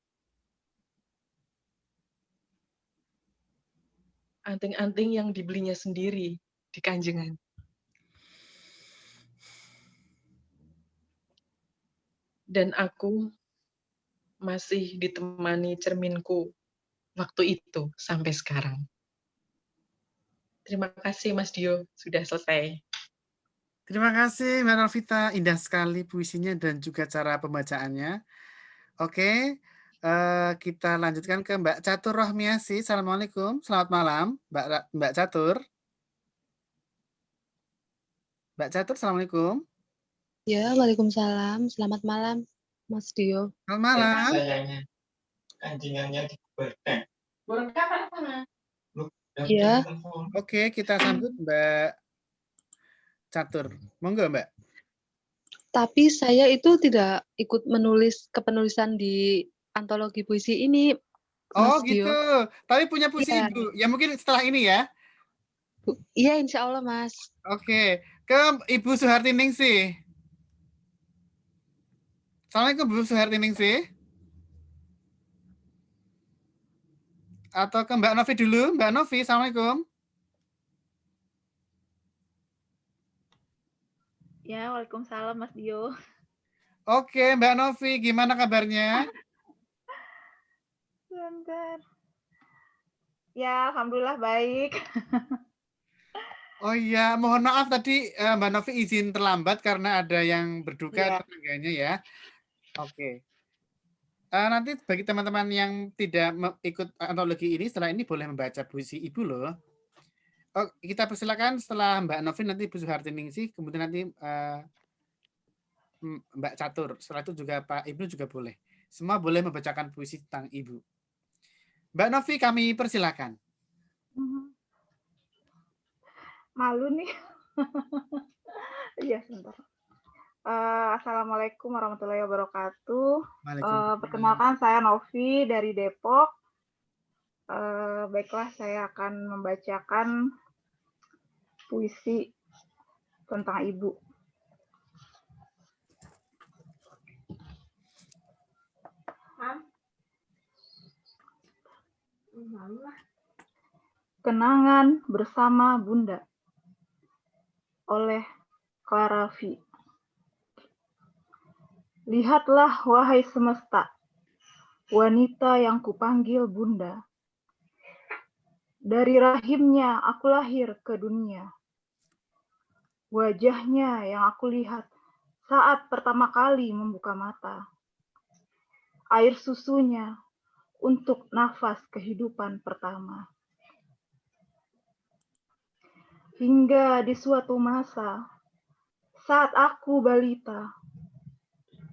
Anting-anting yang dibelinya sendiri di Kanjengan. Dan aku masih ditemani cerminku waktu itu sampai sekarang. Terima kasih Mas Dio, sudah selesai. Terima kasih Mbak Norvita, indah sekali puisinya dan juga cara pembacaannya. Oke, kita lanjutkan ke Mbak Catur Rohmiasi. Assalamualaikum, selamat malam Mbak Catur. Mbak Catur, Assalamualaikum. Ya, Waalaikumsalam. Selamat malam, Mas Dio. Selamat malam. Kancingannya di Iya. Oke, kita sambut Mbak Catur. Monggo, Mbak. Tapi saya itu tidak ikut menulis kepenulisan di antologi puisi ini. Oh Mas gitu. Dio. Tapi punya puisi Iya. Ibu. Ya mungkin setelah ini ya. Iya, insya Allah, Mas. Oke. Ke Ibu Suharti Ningsih. Assalamualaikum Bu Suharti Ningsih. Atau ke Mbak Novi dulu. Mbak Novi, Assalamualaikum. Ya, Waalaikumsalam Mas Dio. Oke, Mbak Novi, gimana kabarnya? Sebentar. Ya, Alhamdulillah baik. Oh iya, mohon maaf tadi Mbak Novi izin terlambat karena ada yang berduka Iya. tetangganya ya. Oke. Nanti bagi teman-teman yang tidak ikut antologi ini, setelah ini boleh membaca puisi Ibu loh. Oh, kita persilakan setelah Mbak Novi nanti Ibu Suharti Ningsih, kemudian nanti Mbak Catur. Setelah itu juga Pak Ibnu juga boleh. Semua boleh membacakan puisi tentang Ibu. Mbak Novi, kami persilakan. Malu nih. Iya, sebentar. Assalamualaikum warahmatullahi wabarakatuh. Perkenalkan, saya Novi dari Depok. Baiklah, saya akan membacakan puisi tentang Ibu. Kenangan bersama Bunda oleh Clara V. Lihatlah wahai semesta, wanita yang kupanggil Bunda. Dari rahimnya aku lahir ke dunia. Wajahnya yang aku lihat saat pertama kali membuka mata. Air susunya untuk nafas kehidupan pertama. Hingga di suatu masa, saat aku balita,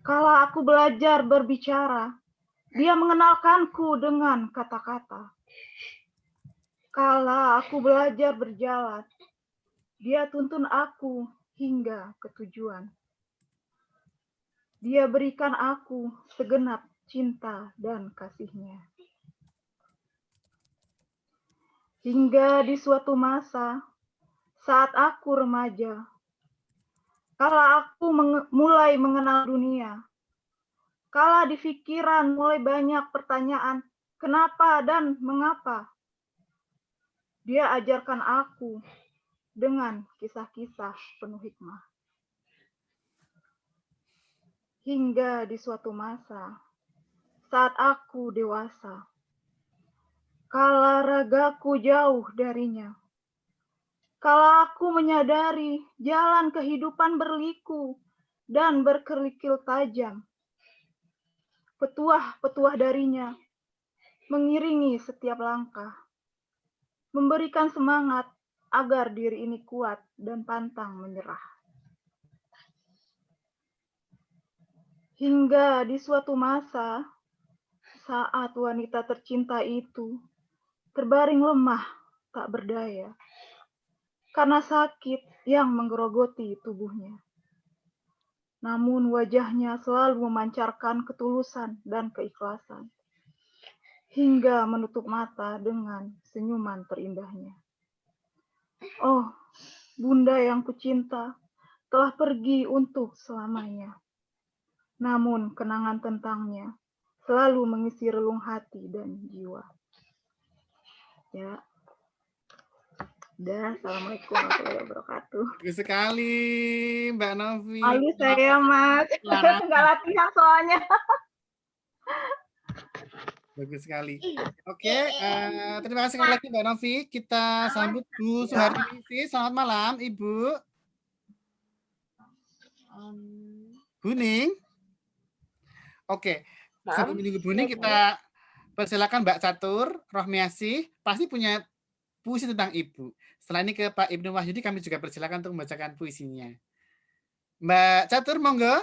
kala aku belajar berbicara, dia mengenalkanku dengan kata-kata. Kala aku belajar berjalan, dia tuntun aku hingga ke tujuan. Dia berikan aku segenap cinta dan kasihnya. Hingga di suatu masa, saat aku remaja, kala aku mulai mengenal dunia, kala di pikiran mulai banyak pertanyaan, kenapa dan mengapa, dia ajarkan aku dengan kisah-kisah penuh hikmah. Hingga di suatu masa, saat aku dewasa, kala ragaku jauh darinya, kala aku menyadari jalan kehidupan berliku dan berkerikil tajam, petuah-petuah darinya mengiringi setiap langkah, memberikan semangat agar diri ini kuat dan pantang menyerah. Hingga di suatu masa, saat wanita tercinta itu terbaring lemah tak berdaya, karena sakit yang menggerogoti tubuhnya. Namun wajahnya selalu memancarkan ketulusan dan keikhlasan, hingga menutup mata dengan senyuman terindahnya. Oh, Bunda yang kucinta telah pergi untuk selamanya. Namun kenangan tentangnya selalu mengisi relung hati dan jiwa. Ya. Udah, Assalamualaikum warahmatullahi wabarakatuh. Bagus sekali, Mbak Novi. Malu saya, Mas. Nggak latihan soalnya. Bagus sekali. Oke, terima kasih sekali lagi Mbak Novi. Kita sambut Bu Suharti Ningsih. Selamat malam, Ibu. Buning. Oke, sambil menunggu Buning kita persilakan Mbak Catur Rohmiasih. Pasti punya puisi tentang Ibu. Setelah ini ke Pak Ibnu Wahyudi, kami juga persilakan untuk membacakan puisinya. Mbak Catur, monggo.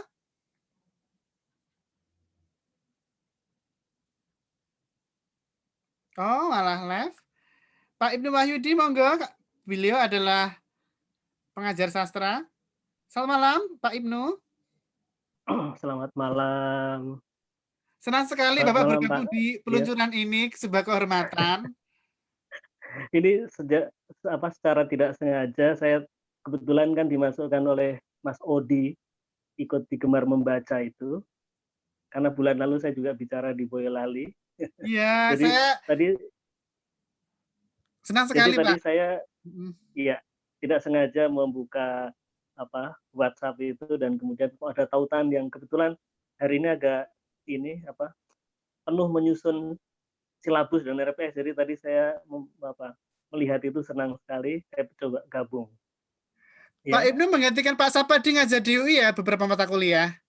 Oh, malah live. Pak Ibnu Wahyudi, monggo. Beliau adalah pengajar sastra. Selamat malam, Pak Ibnu. Selamat malam. Senang sekali Selamat Bapak malam, bergabung Pak. di Iya. peluncuran ini, sebuah kehormatan. Ini secara tidak sengaja saya kebetulan kan dimasukkan oleh Mas Odi ikut di Gemar Membaca itu. Karena bulan lalu saya juga bicara di Boyolali. Iya, Jadi saya tadi senang jadi sekali, tadi Pak. saya iya tidak sengaja membuka WhatsApp itu dan kemudian ada tautan yang kebetulan hari ini agak penuh menyusun silabus dan RPS. Jadi tadi saya melihat itu senang sekali, saya coba gabung. Pak Ibnu menggantikan Pak Sapadi ngajar di UI ya beberapa mata kuliah.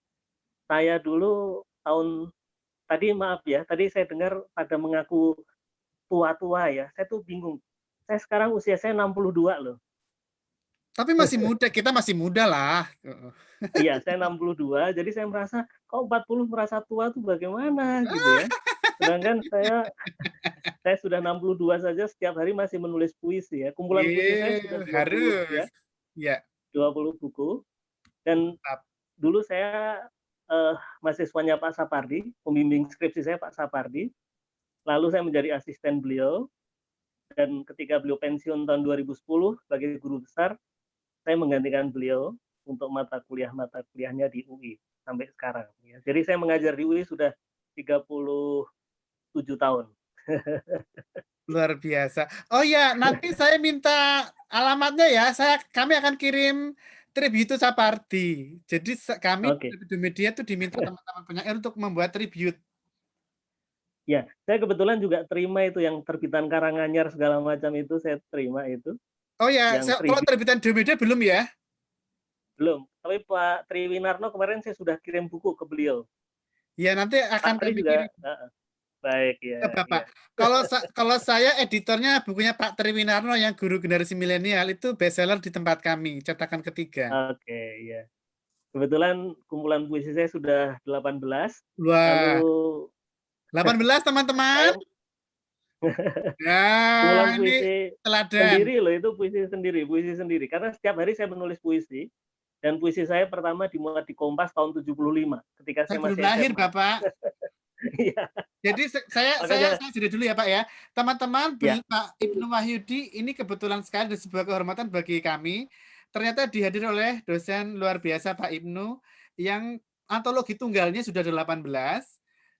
Saya dulu tadi maaf ya, tadi saya dengar pada mengaku tua-tua ya. Saya tuh bingung. Saya sekarang usia saya 62 loh. Tapi masih muda, kita masih muda lah. Iya, saya 62, jadi saya merasa kok 40 merasa tua tuh bagaimana gitu ya. Sedangkan saya sudah 62 saja setiap hari masih menulis puisi ya. Kumpulan puisi saya sudah 20 harus. ya. 20 buku. Dan dulu saya mahasiswanya Pak Sapardi, pembimbing skripsi saya Pak Sapardi. Lalu saya menjadi asisten beliau. Dan ketika beliau pensiun tahun 2010 sebagai guru besar, saya menggantikan beliau untuk mata kuliahnya di UI sampai sekarang. Ya. Jadi saya mengajar di UI sudah 37 tahun. Luar biasa. Oh ya, nanti saya minta alamatnya ya. Kami akan kirim tribute Sapardi. Jadi kami di media itu diminta teman-teman penyair untuk membuat tribute. Ya, saya kebetulan juga terima itu yang terbitan Karanganyar segala macam itu saya terima itu. Oh ya, kalau terbitan Media belum ya? Belum. Tapi Pak Triwinarno kemarin saya sudah kirim buku ke beliau. Ya, nanti akan kami kirim. Baik ya. Bapak. Ya. Kalau saya editornya bukunya Pak Triwinarno yang Guru Generasi Milenial itu bestseller di tempat kami, cetakan ketiga. Oke, ya. Kebetulan kumpulan puisi saya sudah 18. Wah. Lalu 18 teman-teman. Kumpulan puisi teladan. Sendiri loh, itu puisi sendiri. Karena setiap hari saya menulis puisi. Dan puisi saya pertama dimuat di Kompas tahun 75 ketika saya masih lahir, SMA. Bapak. Iya. Jadi saya sudah dulu ya Pak ya. Teman-teman, Pak Ibnu Wahyudi ini kebetulan sekali dan sebuah kehormatan bagi kami. Ternyata dihadir oleh dosen luar biasa Pak Ibnu yang antologi tunggalnya sudah 18.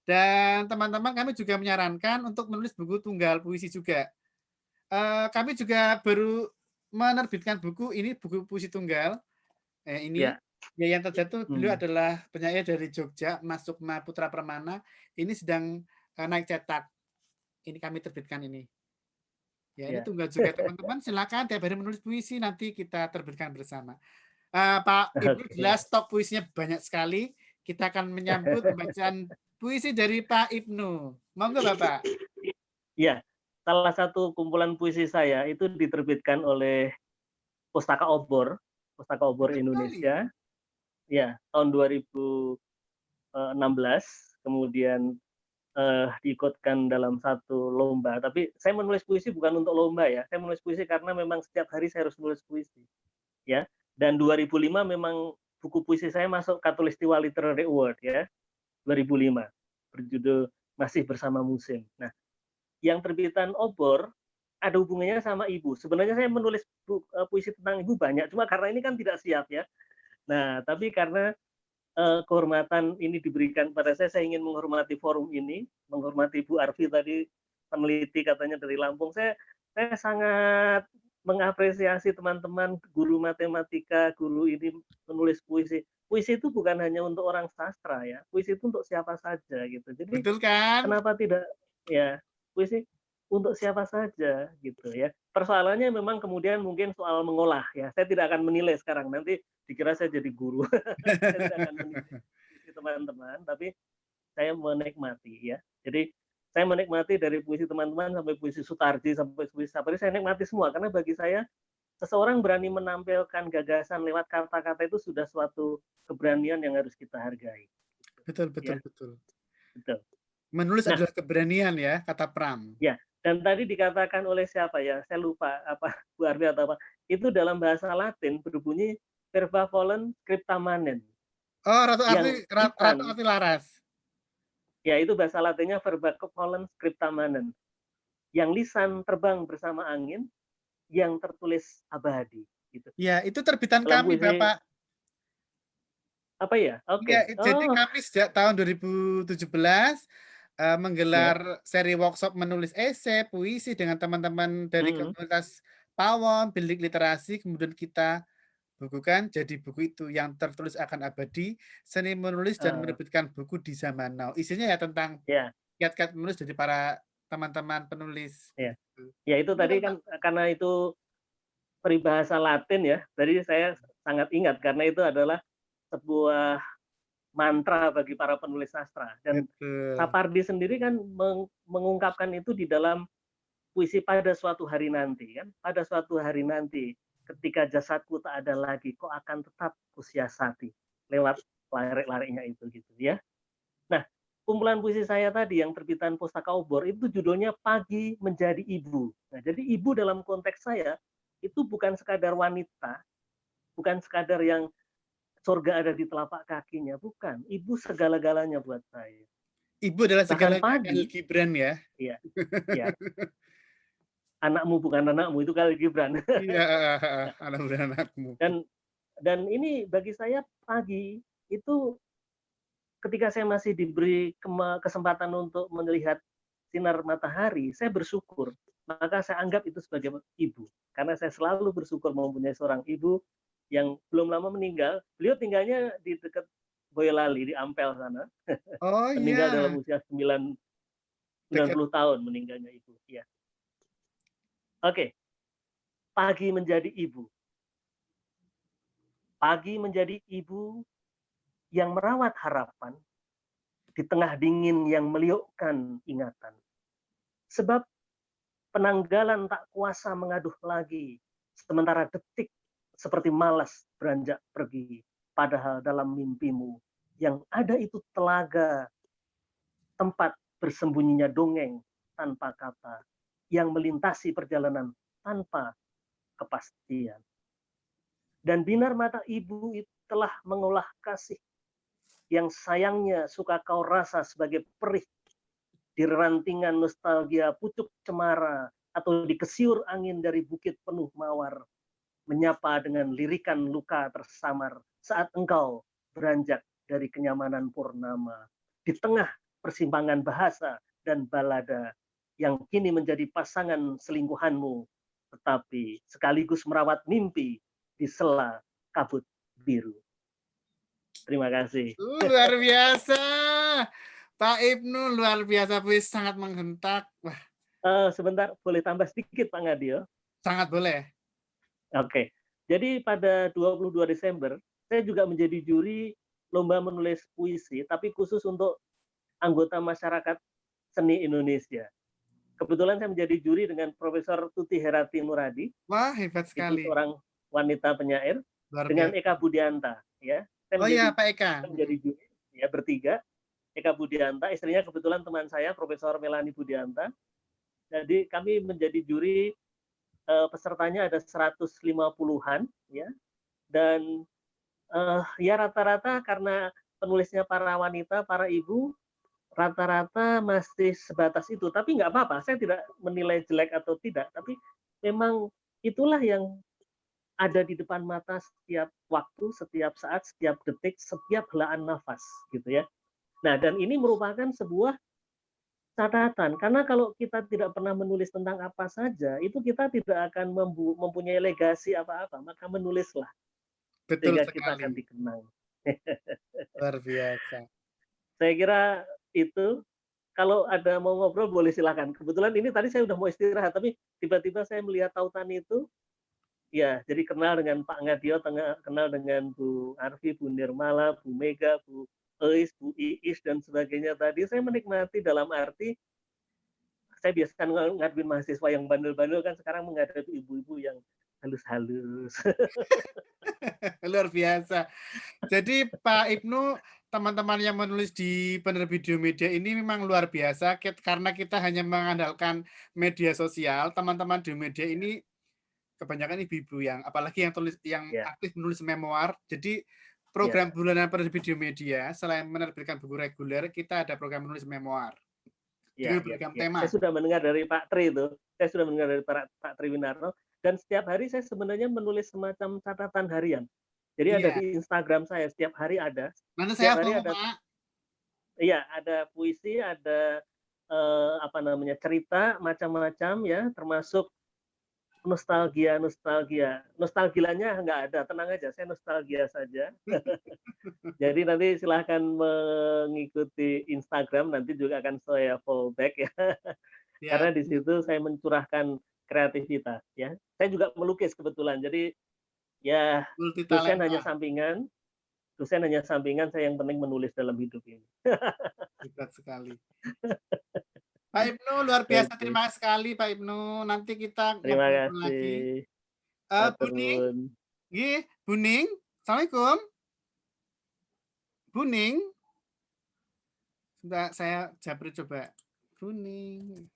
Dan teman-teman kami juga menyarankan untuk menulis buku tunggal puisi juga. Kami juga baru menerbitkan buku ini, buku puisi tunggal. Ini Yayan Terjatuh, beliau adalah penyair dari Jogja, Mas Sukma Putra Permana. Ini sedang naik cetak. Ini kami terbitkan ini. Ya, ini tunggal juga teman-teman. Silakan tiap hari menulis puisi, nanti kita terbitkan bersama. Pak Ibnu jelas stok puisinya banyak sekali. Kita akan menyambut pembacaan puisi dari Pak Ibnu. Monggo Bapak. Iya, salah satu kumpulan puisi saya itu diterbitkan oleh Pustaka Obor Indonesia. Ya, tahun 2016. Kemudian diikutkan dalam satu lomba. Tapi saya menulis puisi bukan untuk lomba ya. Saya menulis puisi karena memang setiap hari saya harus menulis puisi. Ya. Dan 2005 memang buku puisi saya masuk Katulistiwa Literary Award ya. 2005 berjudul Masih Bersama Musim. Nah, yang terbitan Obor ada hubungannya sama ibu. Sebenarnya saya menulis puisi tentang ibu banyak, cuma karena ini kan tidak siap ya. Nah, tapi karena kehormatan ini diberikan pada saya ingin menghormati forum ini, menghormati Bu Arfi tadi peneliti katanya dari Lampung. Saya sangat mengapresiasi teman-teman guru matematika, guru ini menulis puisi. Puisi itu bukan hanya untuk orang sastra ya, puisi itu untuk siapa saja gitu. Jadi betul kan? Kenapa tidak ya puisi untuk siapa saja gitu ya. Persoalannya memang kemudian mungkin soal mengolah ya. Saya tidak akan menilai sekarang, nanti dikira saya jadi guru. Saya tidak akan menilai teman-teman, tapi saya menikmati ya. Jadi saya menikmati dari puisi teman-teman sampai puisi Sutarji sampai puisi Sapari, saya nikmati semua karena bagi saya seseorang berani menampilkan gagasan lewat kata-kata itu sudah suatu keberanian yang harus kita hargai. Betul. Betul. Menulis adalah keberanian ya, kata Pram. Ya, dan tadi dikatakan oleh siapa ya? Saya lupa apa Bu Arfi atau apa. Itu dalam bahasa Latin berbunyi verba volen scripta manen. Oh, Ratu Arti Laras. Ya, itu bahasa Latinnya verba volant scripta manent. Yang lisan terbang bersama angin, yang tertulis abadi. Gitu. Ya, itu terbitan Dalam kami, puisi, Bapak. apa ya? Oke. Ya, jadi kami sejak tahun 2017 menggelar seri workshop menulis esai, puisi dengan teman-teman dari komunitas Pawon, Bilik Literasi, kemudian kita bukukan jadi buku itu yang tertulis akan abadi, seni menulis dan menerbitkan buku di zaman now. Isinya ya tentang kiat-kiat menulis dari para teman-teman penulis. Ya. Ya, itu tadi kan karena itu peribahasa Latin ya. Tadi saya sangat ingat karena itu adalah sebuah mantra bagi para penulis sastra. Dan Sapardi sendiri kan mengungkapkan itu di dalam puisi Pada Suatu Hari Nanti kan. Pada suatu hari nanti ketika jasadku tak ada lagi, kok akan tetap kusiasati lewat larik-lariknya itu gitu ya. Nah, kumpulan puisi saya tadi yang terbitan Pustaka Obor itu judulnya Pagi Menjadi Ibu. Nah, jadi ibu dalam konteks saya itu bukan sekadar wanita, bukan sekadar yang surga ada di telapak kakinya, bukan. Ibu segala-galanya buat saya. Ibu adalah segalanya Khalil Gibran ya. Iya. Iya. Anakmu bukan anakmu itu Khalil Gibran. Iya, anak bukan anakmu. Dan ini bagi saya pagi itu ketika saya masih diberi kesempatan untuk melihat sinar matahari, saya bersyukur. Maka saya anggap itu sebagai ibu. Karena saya selalu bersyukur mempunyai seorang ibu yang belum lama meninggal. Beliau tinggalnya di dekat Boyolali, di Ampel sana. Oh meninggal iya. dalam usia 90 tahun meninggalnya ibu. Ya. Oke. Pagi menjadi ibu. Pagi menjadi ibu yang merawat harapan di tengah dingin yang meliukkan ingatan. Sebab penanggalan tak kuasa mengaduh lagi, sementara detik seperti malas beranjak pergi. Padahal dalam mimpimu yang ada itu telaga, tempat bersembunyinya dongeng tanpa kata, yang melintasi perjalanan tanpa kepastian. Dan binar mata ibu telah mengolah kasih yang sayangnya suka kau rasa sebagai perih di rantingan nostalgia pucuk cemara atau di kesiur angin dari bukit penuh mawar, menyapa dengan lirikan luka tersamar saat engkau beranjak dari kenyamanan purnama di tengah persimpangan bahasa dan balada yang kini menjadi pasangan selingkuhanmu, tetapi sekaligus merawat mimpi di sela kabut biru. Terima kasih. Luar biasa. Pak Ibnu luar biasa, puisi sangat menghentak. Wah. Sebentar, boleh tambah sedikit Pak Ngadio? Sangat boleh. Oke. Jadi pada 22 Desember, saya juga menjadi juri lomba menulis puisi, tapi khusus untuk anggota masyarakat seni Indonesia. Kebetulan saya menjadi juri dengan Profesor Tuti Herati Muradi. Wah, hebat sekali. Itu seorang wanita penyair. Dengan Eka Budianta. Ya. Saya Pak Eka. Menjadi juri, ya, bertiga. Eka Budianta, istrinya kebetulan teman saya, Profesor Melani Budianta. Jadi kami menjadi juri, pesertanya ada 150-an, ya. Dan ya rata-rata karena penulisnya para wanita, para ibu, rata-rata masih sebatas itu. Tapi nggak apa-apa, saya tidak menilai jelek atau tidak. Tapi memang itulah yang ada di depan mata setiap waktu, setiap saat, setiap detik, setiap helaan nafas, gitu ya. Nah, dan ini merupakan sebuah catatan, karena kalau kita tidak pernah menulis tentang apa saja, itu kita tidak akan mempunyai legasi apa-apa, maka menulislah. Betul sehingga sekali. kita akan dikenang. Luar biasa. Saya kira itu. Kalau ada mau ngobrol boleh silakan. Kebetulan ini tadi saya udah mau istirahat, tapi tiba-tiba saya melihat tautan itu. Ya, jadi kenal dengan Pak Ngadio, kenal dengan Bu Arfi, Bu Nirmala, Bu Mega, Bu Eis, Bu Iis, dan sebagainya tadi. Saya menikmati dalam arti, saya biasa ngadepin mahasiswa yang bandel-bandel, kan sekarang menghadapi ibu-ibu yang halus-halus. Luar biasa. Jadi Pak Ibnu, teman-teman yang menulis di penerbit Diomedia ini memang luar biasa, karena kita hanya mengandalkan media sosial. Teman-teman Diomedia ini kebanyakan ibu-ibu yang apalagi yang aktif menulis memoir. Jadi program bulanan penerbit Media, selain menerbitkan buku reguler, kita ada program menulis memoir. Dengan beragam tema. Saya sudah mendengar dari Pak Tri itu, saya sudah mendengar dari Pak Tri Winarno, dan setiap hari saya sebenarnya menulis semacam catatan harian. Jadi ada di Instagram saya, setiap hari ada. Nanti setiap saya hari follow, ada, Pak. Iya, ada puisi, ada cerita macam-macam ya, termasuk nostalgia. Nostalgianya nggak ada, tenang aja, saya nostalgia saja. Jadi nanti silahkan mengikuti Instagram, nanti juga akan saya follow back ya. Karena di situ saya mencurahkan kreativitas ya. Saya juga melukis kebetulan, jadi ya dosen hanya sampingan, saya yang penting menulis dalam hidup ini. Hebat sekali. Pak Ibnu, luar biasa. Terima kasih sekali Pak Ibnu. Nanti kita terima kasih lagi. Buning. Buning. Assalamualaikum. Buning. Sudah saya japri coba. Buning.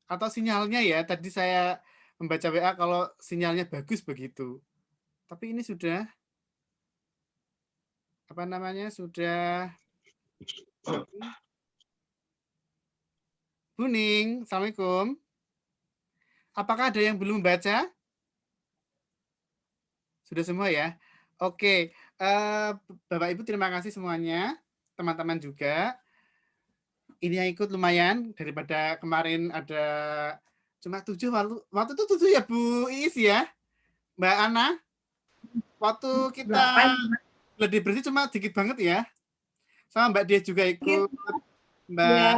Atau sinyalnya ya, tadi saya membaca WA kalau sinyalnya bagus begitu. Tapi ini sudah sudah Buning, Assalamualaikum. Apakah ada yang belum baca? Sudah semua ya? Oke, Bapak Ibu terima kasih semuanya, teman-teman juga. Ini yang ikut lumayan, daripada kemarin ada cuma 7, waktu itu 7 ya Bu Is ya? Mbak Ana? Waktu kita lebih bersih cuma dikit banget ya? Sama Mbak Dia juga ikut. Mbak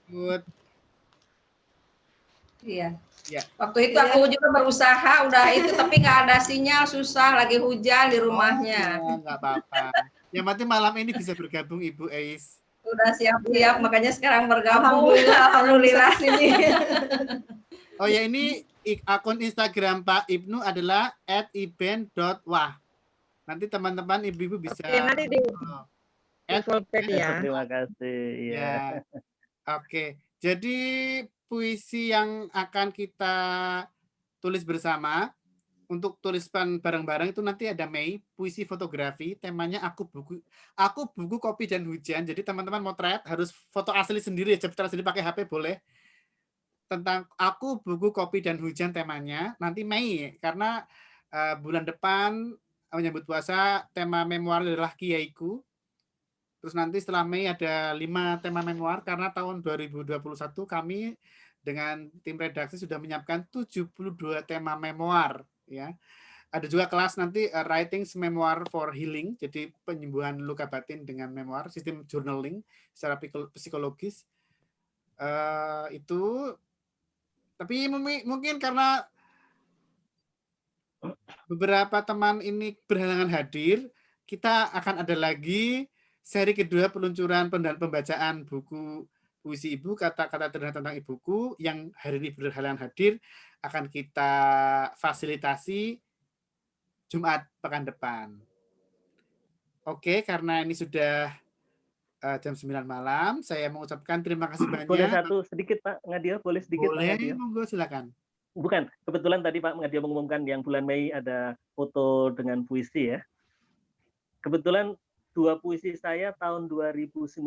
ikut. Iya. Ya. Waktu itu aku juga berusaha, udah itu tapi nggak ada sinyal, susah, lagi hujan di rumahnya. Nggak apa-apa. Yang penting malam ini bisa bergabung Ibu Ais. Udah siap-siap, makanya sekarang bergabung. Alhamdulillah sini. Oh ya, ini akun Instagram Pak Ibnu adalah @iben.wah. Nanti teman-teman ibu-ibu bisa. Oke, nanti di ya. Terima kasih. Ya. Oke. Jadi puisi yang akan kita tulis bersama untuk tulisan bareng-bareng itu nanti ada Mei, puisi fotografi, temanya aku buku kopi dan hujan. Jadi teman-teman motret harus foto asli sendiri ya, cepat sendiri pakai HP boleh. Tentang aku buku kopi dan hujan temanya nanti Mei, karena bulan depan menyambut puasa tema memoir adalah Kiaiku. Terus nanti setelah Mei ada 5 tema memoir karena tahun 2021 kami dengan tim redaksi sudah menyiapkan 72 tema memoir ya. Ada juga kelas nanti writing memoir for healing, jadi penyembuhan luka batin dengan memoir, sistem journaling secara psikologis. Itu tapi mungkin karena beberapa teman ini berhalangan hadir, kita akan ada lagi seri kedua peluncuran dan pembacaan buku puisi Ibu, kata-kata sederhana tentang ibuku, yang hari ini berhalangan hadir, akan kita fasilitasi Jumat pekan depan. Oke, karena ini sudah jam 9 malam, saya mengucapkan terima kasih banyak. Boleh satu sedikit Pak Ngadio, boleh sedikit boleh, Pak Ngadio? Monggo silakan. Bukan, kebetulan tadi Pak Ngadio mengumumkan yang bulan Mei ada foto dengan puisi ya. Kebetulan 2 puisi saya tahun 2019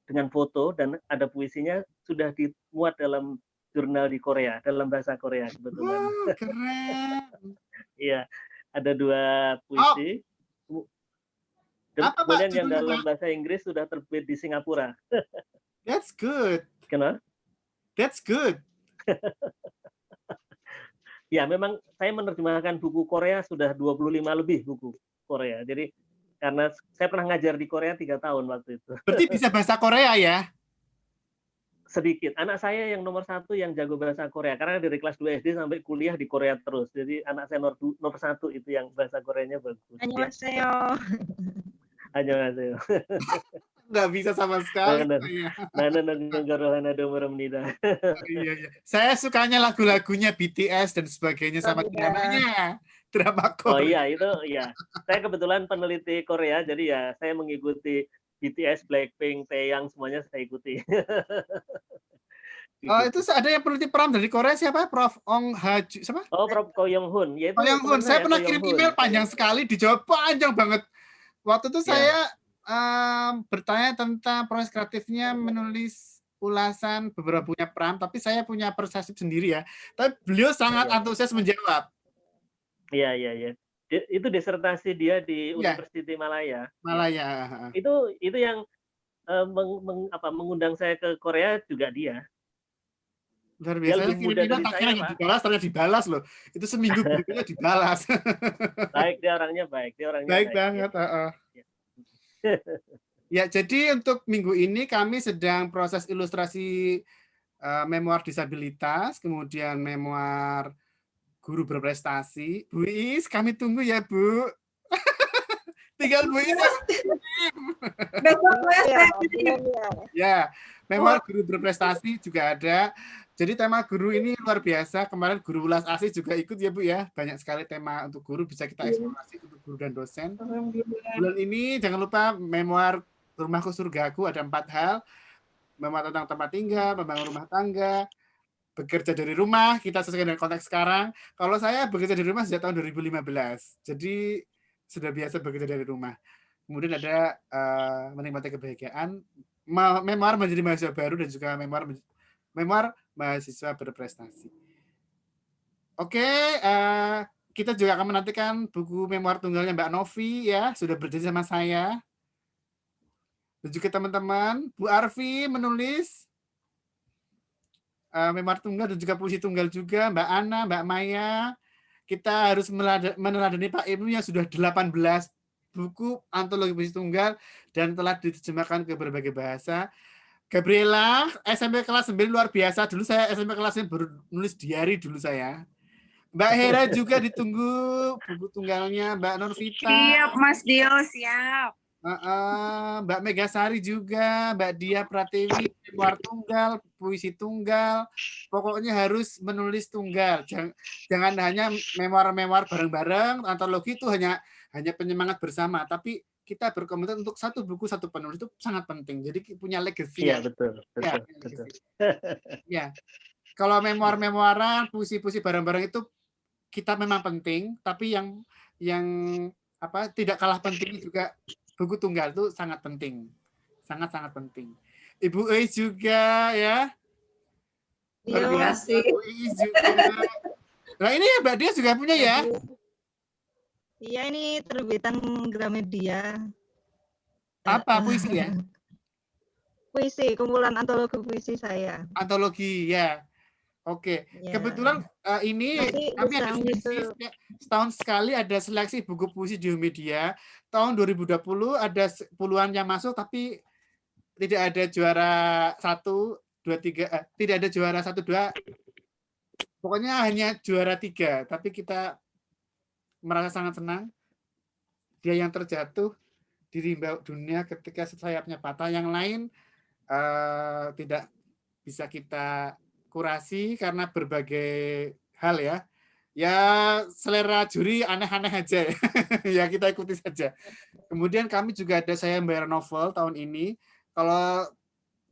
dengan foto dan ada puisinya sudah dimuat dalam jurnal di Korea, dalam bahasa Korea kebetulan. Wow, keren. Iya, ada 2 puisi. Dan kemudian yang dalam bahasa Inggris sudah terbit di Singapura. That's good. Kenapa? That's good. Ya, memang saya menerjemahkan buku Korea sudah 25 lebih buku Korea. Jadi karena saya pernah ngajar di Korea 3 tahun waktu itu. Berarti bisa bahasa Korea ya? Sedikit. Anak saya yang nomor 1 yang jago bahasa Korea. Karena dari kelas 2 SD sampai kuliah di Korea terus. Jadi anak saya nomor 1 itu yang bahasa Koreanya bagus. Annyeonghaseyo. Annyeonghaseyo. Nggak bisa sama sekali. Iya. Saya sukanya lagu-lagunya BTS dan sebagainya sama dramanya. Drama Korea. Oh iya, itu ya. Saya kebetulan peneliti Korea, jadi ya saya mengikuti BTS, Blackpink, Taeyang, semuanya saya ikuti. Oh, itu ada yang peneliti pram dari Korea siapa? Prof. Ong Haju, siapa? Oh, Prof. Ko Yong Hun. Ya, itu Ko Yong Hun. Saya pernah Ko kirim Yong Hun. email panjang sekali, dijawab panjang banget. Waktu itu saya bertanya tentang proses kreatifnya menulis ulasan beberapa punya pram, tapi saya punya perspektif sendiri ya. Tapi beliau sangat antusias menjawab. Iya. Itu disertasi dia di University Malaya. Malaya. Itu yang mengundang saya ke Korea juga dia. Luar biasa. Saya kirim email tak kira dibalas, ternyata dibalas loh. Itu seminggu berikutnya dibalas. Baik, dia orangnya baik. Baik banget. Ya, jadi untuk minggu ini kami sedang proses ilustrasi memoir disabilitas, kemudian memoir guru berprestasi. Bu Is, kami tunggu ya, Bu. Tinggal Bu Is. Ya, memoir guru berprestasi juga ada. Jadi tema guru ini luar biasa. Kemarin guru ulas ASI juga ikut ya Bu ya. Banyak sekali tema untuk guru, bisa kita eksplorasi untuk guru dan dosen. Bulan ini jangan lupa memoir Rumahku Surgaku, ada 4 hal. Memoir tentang tempat tinggal, membangun rumah tangga, bekerja dari rumah, kita sesuai dengan konteks sekarang. Kalau saya bekerja dari rumah sejak tahun 2015. Jadi sudah biasa bekerja dari rumah. Kemudian ada menikmati kebahagiaan, memoir menjadi mahasiswa baru, dan juga memoir mahasiswa berprestasi. Oke, kita juga akan menantikan buku memoir tunggalnya Mbak Novi ya, sudah berjanji sama saya. Dan juga teman-teman, Bu Arfi menulis memoir tunggal dan juga puisi tunggal juga, Mbak Ana, Mbak Maya. Kita harus meneladani Pak Ibnu yang sudah 18 buku antologi puisi tunggal dan telah diterjemahkan ke berbagai bahasa. Gabriela, SMP kelas 9 luar biasa. Dulu saya SMP kelas 9 baru nulis diary dulu saya. Mbak Hera juga ditunggu buku tunggalnya. Mbak Norvita. Siap, Mas Dio, siap. Mbak Megasari juga, Mbak Dia Pratiwi, memoir tunggal, puisi tunggal. Pokoknya harus menulis tunggal. Jangan hanya memoir-memoir bareng-bareng. Antologi itu hanya penyemangat bersama, tapi kita berkomitmen untuk satu buku satu penulis itu sangat penting. Jadi punya legacy. Iya, betul. Ya. Kalau memoir-memoiran, puisi-puisi bareng-bareng itu kita memang penting, tapi yang tidak kalah penting juga buku tunggal itu sangat penting. Sangat-sangat penting. Ibu Eis juga ya. Terima kasih. Ibu Eis juga. Nah, ini ya Mbak Dia juga punya ya. Iya, ini terbitan Gramedia. Apa puisi ya? Puisi, kumpulan antologi puisi saya. Antologi ya. Oke. Ya. Kebetulan ini kami ada seleksi setahun sekali ada seleksi buku puisi di Media. Tahun 2020 ada puluhan yang masuk, tapi tidak ada juara 1, 2, 3. Tidak ada juara 1, 2. Pokoknya hanya juara 3. Tapi kita merasa sangat senang. Dia yang terjatuh di rimba dunia ketika sayapnya patah. Yang lain tidak bisa kita kurasi karena berbagai hal ya. Ya selera juri aneh-aneh aja ya kita ikuti saja. Kemudian kami juga ada saya membayar novel tahun ini. Kalau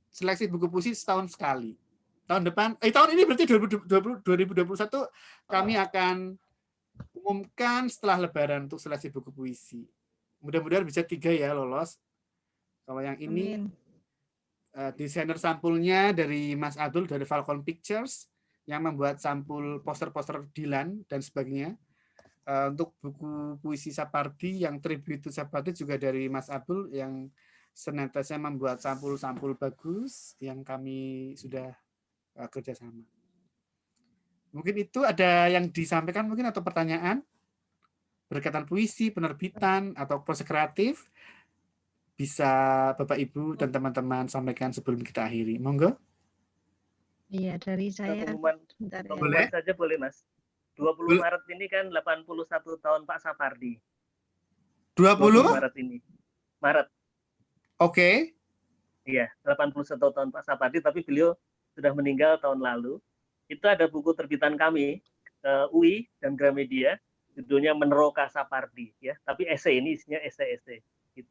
seleksi buku puisi setahun sekali. Tahun depan, tahun ini berarti 2021 kami akan umumkan setelah Lebaran untuk seleksi buku puisi. Mudah-mudahan bisa 3 ya lolos. Kalau yang ini desainer sampulnya dari Mas Abdul dari Falcon Pictures yang membuat sampul poster-poster Dilan dan sebagainya. Untuk buku puisi Sapardi yang tribute to Sapardi juga dari Mas Abdul yang senantiasa membuat sampul-sampul bagus yang kami sudah kerjasama. Mungkin itu ada yang disampaikan mungkin atau pertanyaan berkaitan puisi, penerbitan, atau proses kreatif, bisa Bapak Ibu dan teman-teman sampaikan sebelum kita akhiri. Monggo. Iya, dari saya. Pengumuman saja boleh, Mas. 20 Maret ini kan 81 tahun Pak Sapardi. 20 Maret ini. Maret. Oke. Iya, 81 tahun Pak Sapardi, tapi beliau sudah meninggal tahun lalu. Itu ada buku terbitan kami, UI dan Gramedia, judulnya Meneroka Sapardi, ya. Tapi esai ini isinya esai-esai. Gitu.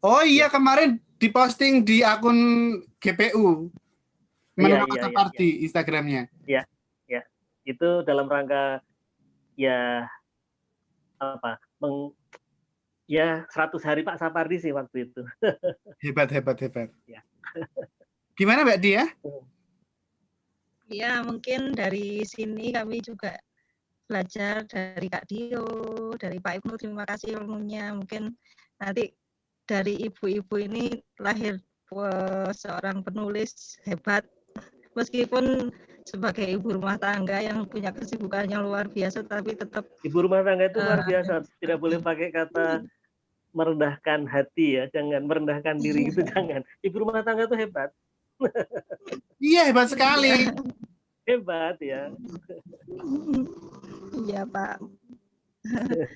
Oh iya, kemarin diposting di akun GPU. Teman Masa Party Instagramnya. Ya, ya. Itu dalam rangka ya apa? Ya 100 hari Pak Sapardi sih waktu itu. Hebat. Ya. Gimana Mbak Dia? Ya, mungkin dari sini kami juga belajar dari Kak Dio, dari Pak Ibnu, terima kasih ilmunya. Mungkin nanti dari ibu-ibu ini lahir seorang penulis hebat, meskipun sebagai ibu rumah tangga yang punya kesibukan yang luar biasa, tapi tetap ibu rumah tangga itu luar biasa. Tidak boleh pakai kata merendahkan hati ya, jangan merendahkan diri gitu, jangan. Ibu rumah tangga itu hebat. Iya, hebat sekali. Hebat ya. Iya Pak.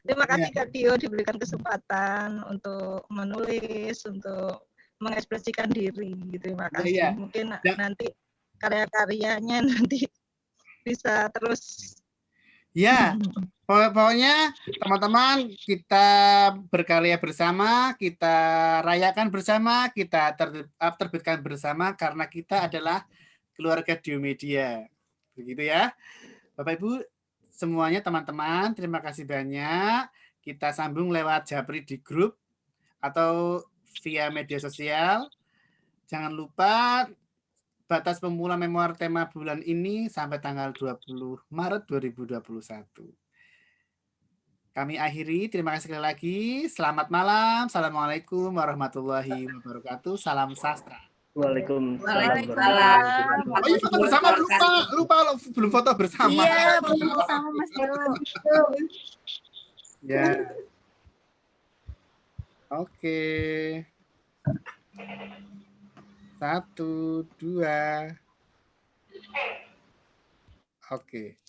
Terima kasih Kak Dio diberikan kesempatan untuk menulis, untuk mengekspresikan diri. Terima kasih. Ya. Mungkin nanti karya-karyanya nanti bisa terus. Ya, pokoknya teman-teman kita berkarya bersama, kita rayakan bersama, kita terbitkan bersama karena kita adalah keluarga Diomedia. Begitu ya. Bapak Ibu semuanya, teman-teman, terima kasih banyak. Kita sambung lewat Japri di grup atau via media sosial. Jangan lupa batas pemula memoir tema bulan ini sampai tanggal 20 Maret 2021. Kami akhiri, terima kasih sekali lagi. Selamat malam. Assalamualaikum warahmatullahi wabarakatuh. Salam sastra. Waalaikumsalam. Oh iya, foto bersama, lupa belum foto bersama. Iya, belum bersama Mas Dio. Ya. Oke. 1, 2. Oke.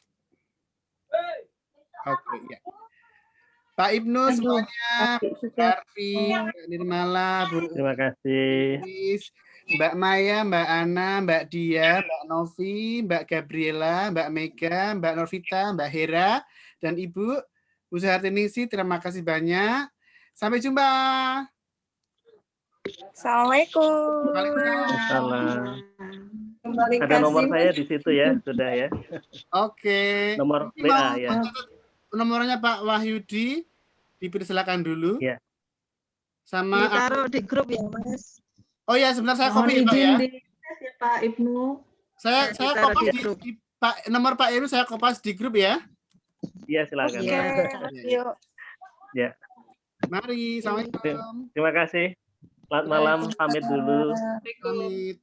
Oke, ya. Pak Ibnu semuanya, Arfi, Mbak Nirmala, Bu. Terima kasih. Mbak Maya, Mbak Ana, Mbak Dia, Mbak Novi, Mbak Gabriela, Mbak Mega, Mbak Norvita, Mbak Hera, dan Ibu Suhartinisi, terima kasih banyak. Sampai jumpa. Assalamualaikum. Waalaikumsalam. Ada nomor saya di situ ya, sudah ya. Oke. Nomor WA ya. Nomornya Pak Wahyudi dipersilakan dulu. Ya. Sama ditaruh di grup ya, Mas. Oh ya, sebentar saya copy Pak ya. Pak Ibnu. Saya kopas di Pak, nomor Pak Ibnu saya kopas di grup ya. Iya, silakan. Yuk. Ya. Mari, assalamualaikum. Terima kasih. Selamat malam, pamit dulu. Pamit.